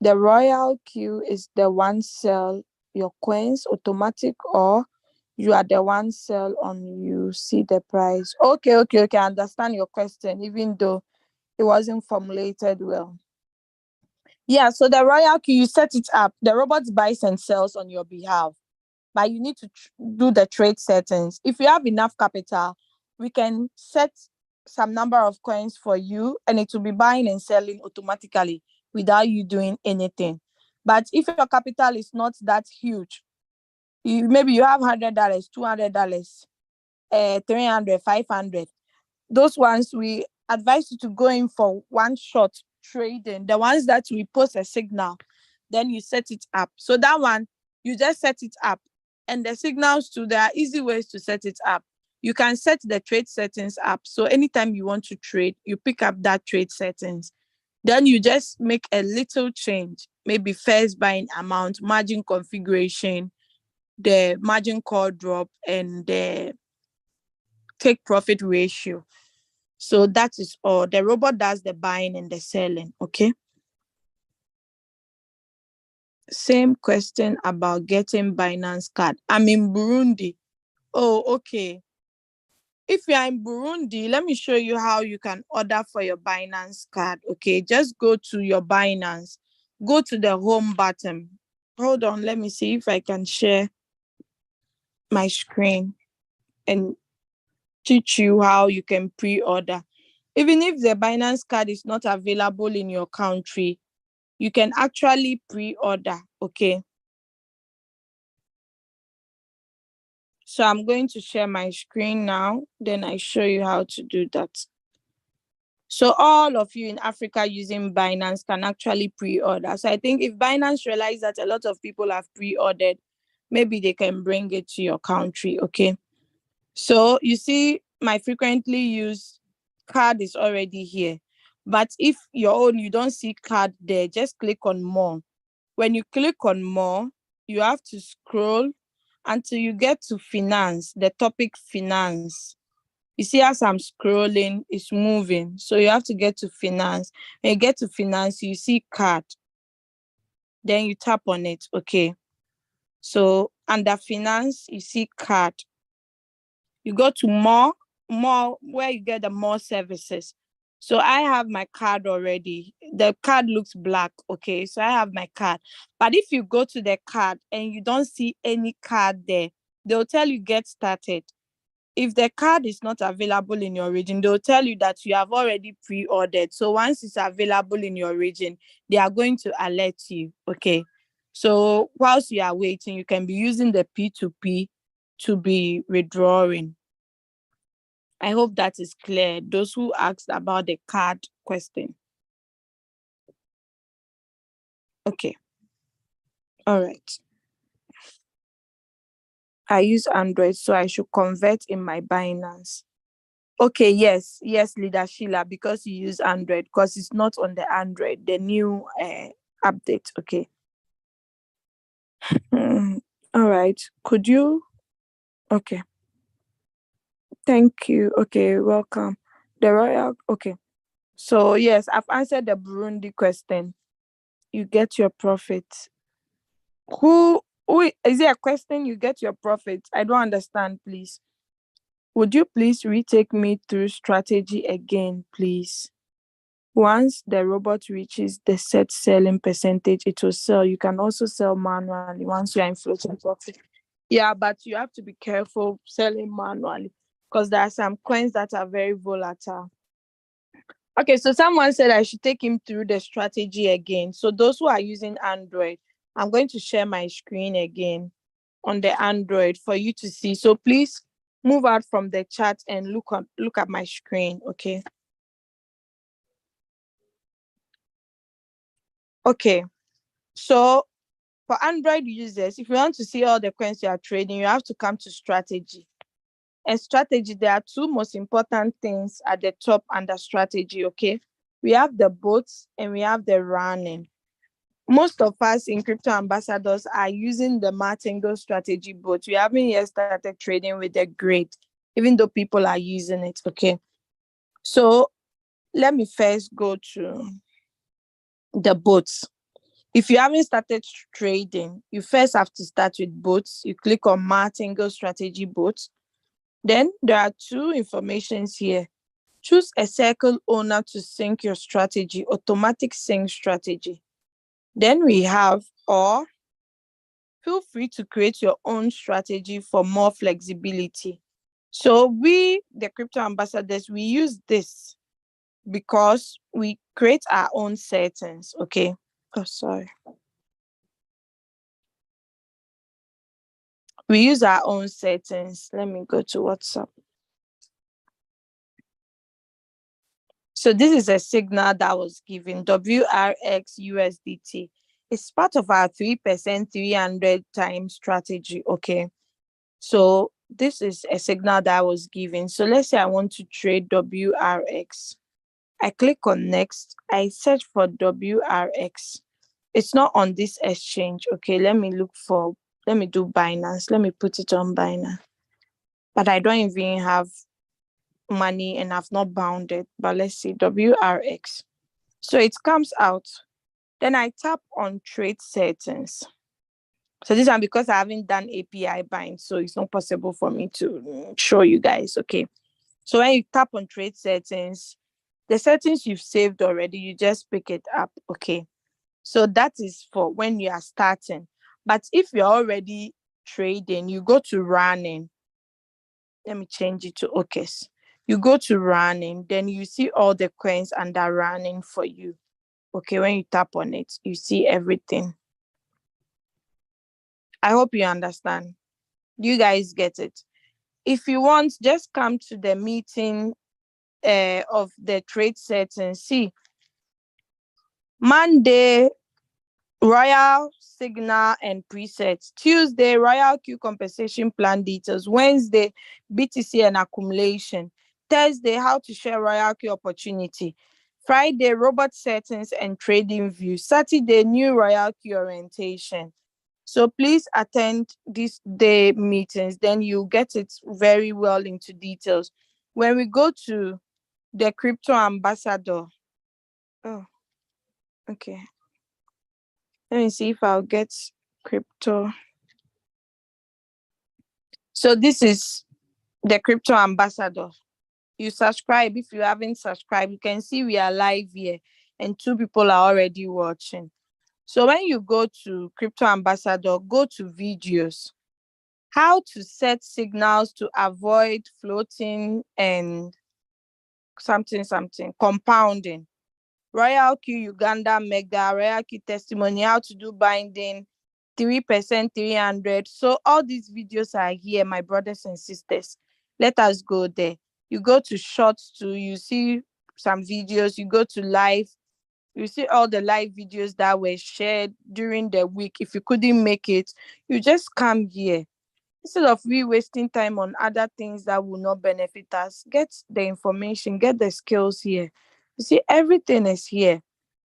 The Royalq is the one sell your coins automatic, or you are the one sell on you see the price. Okay. I understand your question, even though it wasn't formulated well. Yeah, so the Royalq, you set it up. The robot buys and sells on your behalf, but you need to do the trade settings. If you have enough capital, we can set some number of coins for you, and it will be buying and selling automatically without you doing anything. But if your capital is not that huge, maybe you have $100, $200, 300, 500. Those ones we advise you to go in for one shot trading. The ones that we post a signal, then you set it up. So that one, you just set it up. And the signals too, there are easy ways to set it up. You can set the trade settings up. So anytime you want to trade, you pick up that trade settings. Then you just make a little change, maybe first buying amount, margin configuration, the margin call drop, and the take profit ratio. So that is all. The robot does the buying and the selling. Okay. Same question about getting Binance card. I'm in Burundi. Oh, okay. If you are in Burundi, let me show you how you can order for your Binance card. Okay, just go to your Binance. Go to the home button. Hold on, let me see if I can share my screen and teach you how you can pre-order. Even if the Binance card is not available in your country, you can actually pre-order. Okay. So I'm going to share my screen now. Then I show you how to do that. So all of you in Africa using Binance can actually pre-order. So I think if Binance realize that a lot of people have pre-ordered, maybe they can bring it to your country. Okay. So you see my frequently used card is already here. But if your own, you don't see card there, just click on more. When you click on more, you have to scroll until you get to finance, the topic finance. You see, as I'm scrolling, it's moving. So you have to get to finance. When you get to finance, you see card. Then you tap on it. Okay. So under finance, you see card. You go to more, where you get the more services. So I have my card already. The card looks black. Okay. So I have my card. But if you go to the card and you don't see any card there, they'll tell you get started. If the card is not available in your region, they'll tell you that you have already pre-ordered. So once it's available in your region, they are going to alert you. Okay. So whilst you are waiting, you can be using the P2P to be withdrawing. I hope that is clear. Those who asked about the card question. Okay. All right. I use Android, so I should convert in my Binance. Okay, yes, Leader Sheila, because you use Android, because it's not on the Android, the new update. Okay. All right. Could you? Okay. Thank you. Okay, welcome. The Royal. Okay. So yes, I've answered the Burundi question. You get your profit. Who is it a question? You get your profit. I don't understand, please. Would you please retake me through strategy again, please? Once the robot reaches the set selling percentage, it will sell. You can also sell manually once you are in floating profit. Yeah, but you have to be careful selling manually because there are some coins that are very volatile. Okay, so someone said I should take him through the strategy again. So those who are using Android, I'm going to share my screen again on the Android for you to see. So please move out from the chat and look at my screen, okay? Okay. So for Android users, if you want to see all the coins you are trading, you have to come to strategy. And strategy, there are two most important things at the top under strategy, okay? We have the bots and we have the running. Most of us in crypto ambassadors are using the martingale strategy bot. We haven't yet started trading with the grid, even though people are using it, okay? So let me first go to the bots. If you haven't started trading, you first have to start with bots. You click on martingale strategy bots. Then there are two informations here. Choose a circle owner to sync your strategy, automatic sync strategy. Then we have, or feel free to create your own strategy for more flexibility. So we, the crypto ambassadors, we use this because we create our own settings, okay? Oh, sorry. We use our own settings. Let me go to WhatsApp. So this is a signal that was given, WRX USDT. It's part of our 3% 300 times strategy, okay? So this is a signal that was given. So let's say I want to trade WRX. I click on next. I search for WRX. It's not on this exchange, okay? Let me do Binance. Let me put it on Binance. But I don't even have money and I've not bound it. But let's see, WRX. So it comes out. Then I tap on trade settings. So this one, because I haven't done API bind, so it's not possible for me to show you guys, okay? So when you tap on trade settings, the settings you've saved already, you just pick it up, okay? So that is for when you are starting. But if you're already trading, you go to running. Let me change it to OKs. You go to running, then you see all the coins under running for you. Okay, when you tap on it, you see everything. I hope you understand. You guys get it. If you want, just come to the meeting of the trade settings. See, Monday, Royal Signal and presets. Tuesday, Royalq compensation plan details. Wednesday, BTC and accumulation. Thursday, how to share Royalq opportunity. Friday, robot settings and trading view. Saturday, new Royalq orientation. So please attend these day meetings, then you get it very well into details. When we go to the crypto ambassador, oh, okay. Let me see if I'll get crypto. So this is the crypto ambassador. You subscribe. If you haven't subscribed, you can see we are live here and 2 people are already watching. So when you go to crypto ambassador, go to videos. How to set signals to avoid floating and something compounding. Royalq Uganda Mega, Royalq testimony, how to do binding, 3% 300. So all these videos are here, my brothers and sisters. Let us go there. You go to shorts too, you see some videos, you go to live, you see all the live videos that were shared during the week. If you couldn't make it, you just come here. Instead of we wasting time on other things that will not benefit us, get the information, get the skills here. You see, everything is here.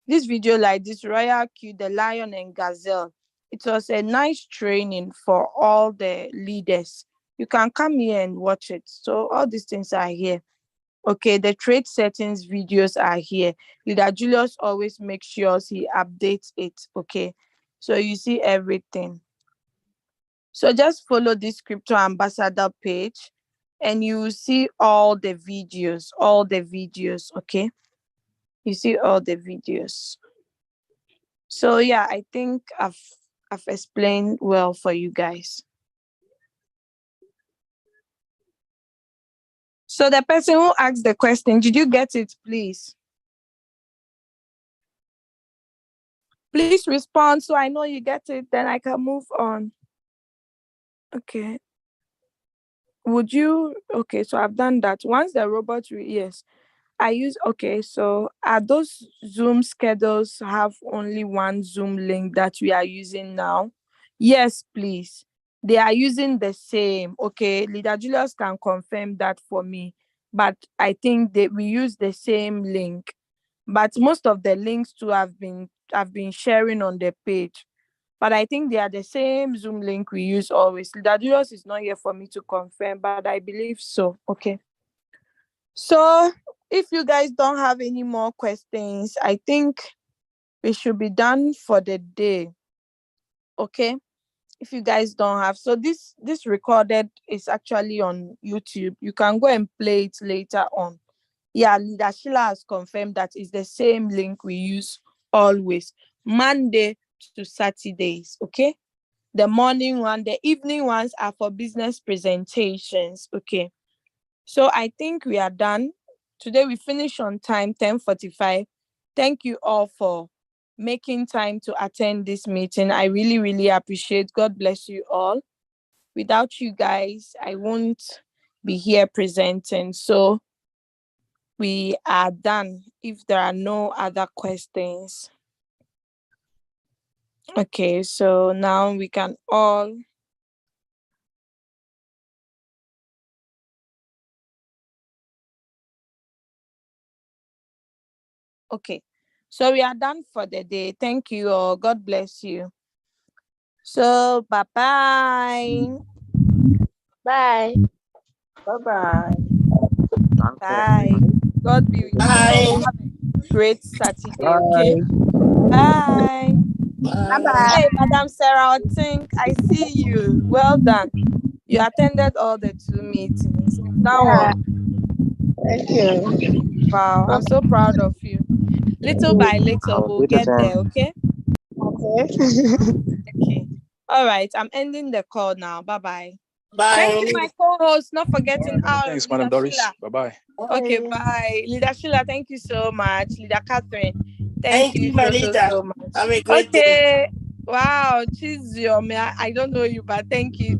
This video like this, Royalq, the lion and gazelle, it was a nice training for all the leaders. You can come here and watch it. So all these things are here. Okay, the trade settings videos are here. Leader Julius always makes sure he updates it. Okay, so you see everything. So just follow this crypto ambassador page and you see all the videos, okay? You see all the videos. So yeah, I think I've explained well for you guys. So the person who asked the question, did you get it, please? Please respond so I know you get it. Then I can move on. Okay. Would you? Okay, so I've done that. Once the robot, yes. I use, okay, so are those Zoom schedules have only one Zoom link that we are using now? Yes, please. They are using the same. Okay, Leader Julius can confirm that for me. But I think that we use the same link. But most of the links too have been sharing on the page. But I think they are the same Zoom link we use always. Leader Julius is not here for me to confirm, but I believe so. Okay. So if you guys don't have any more questions, I think we should be done for the day. Okay. If you guys don't have, so this recorded is actually on YouTube. You can go and play it later on. Yeah, Leader Sheila has confirmed that it's the same link we use always, Monday to Saturdays. Okay. The morning one, the evening ones are for business presentations. Okay. So I think we are done. Today we finish on time, 10:45. Thank you all for making time to attend this meeting. I really, really appreciate. God bless you all. Without you guys, I won't be here presenting. So we are done if there are no other questions. Okay, so now we can all okay. So we are done for the day. Thank you all. God bless you. So bye-bye.
Bye.
Bye-bye. Bye. God be with you all.
Bye.
Have a great Saturday, okay? Bye.
Bye.
Hey, Madam Sarah, I think I see you. Well done. You attended all the 2 meetings. You've done
Yeah.
well.
Thank you.
Wow, I'm so proud of you. Little by little, we'll get there, okay?
Okay.
Okay. All right, I'm ending the call now. Bye-bye. Thank you,
Bye.
my co-host. Not forgetting
Many
our
thanks,
Leader
Madam Doris.
Sheila.
Bye-bye.
Okay,
Bye.
bye. Leader Sheila, thank you so much. Leader Catherine, thank
Thank
you
you, my
so, so,
leader.
so much.
Have a great day.
Okay. Wow, Chizio, I don't know you, but thank you.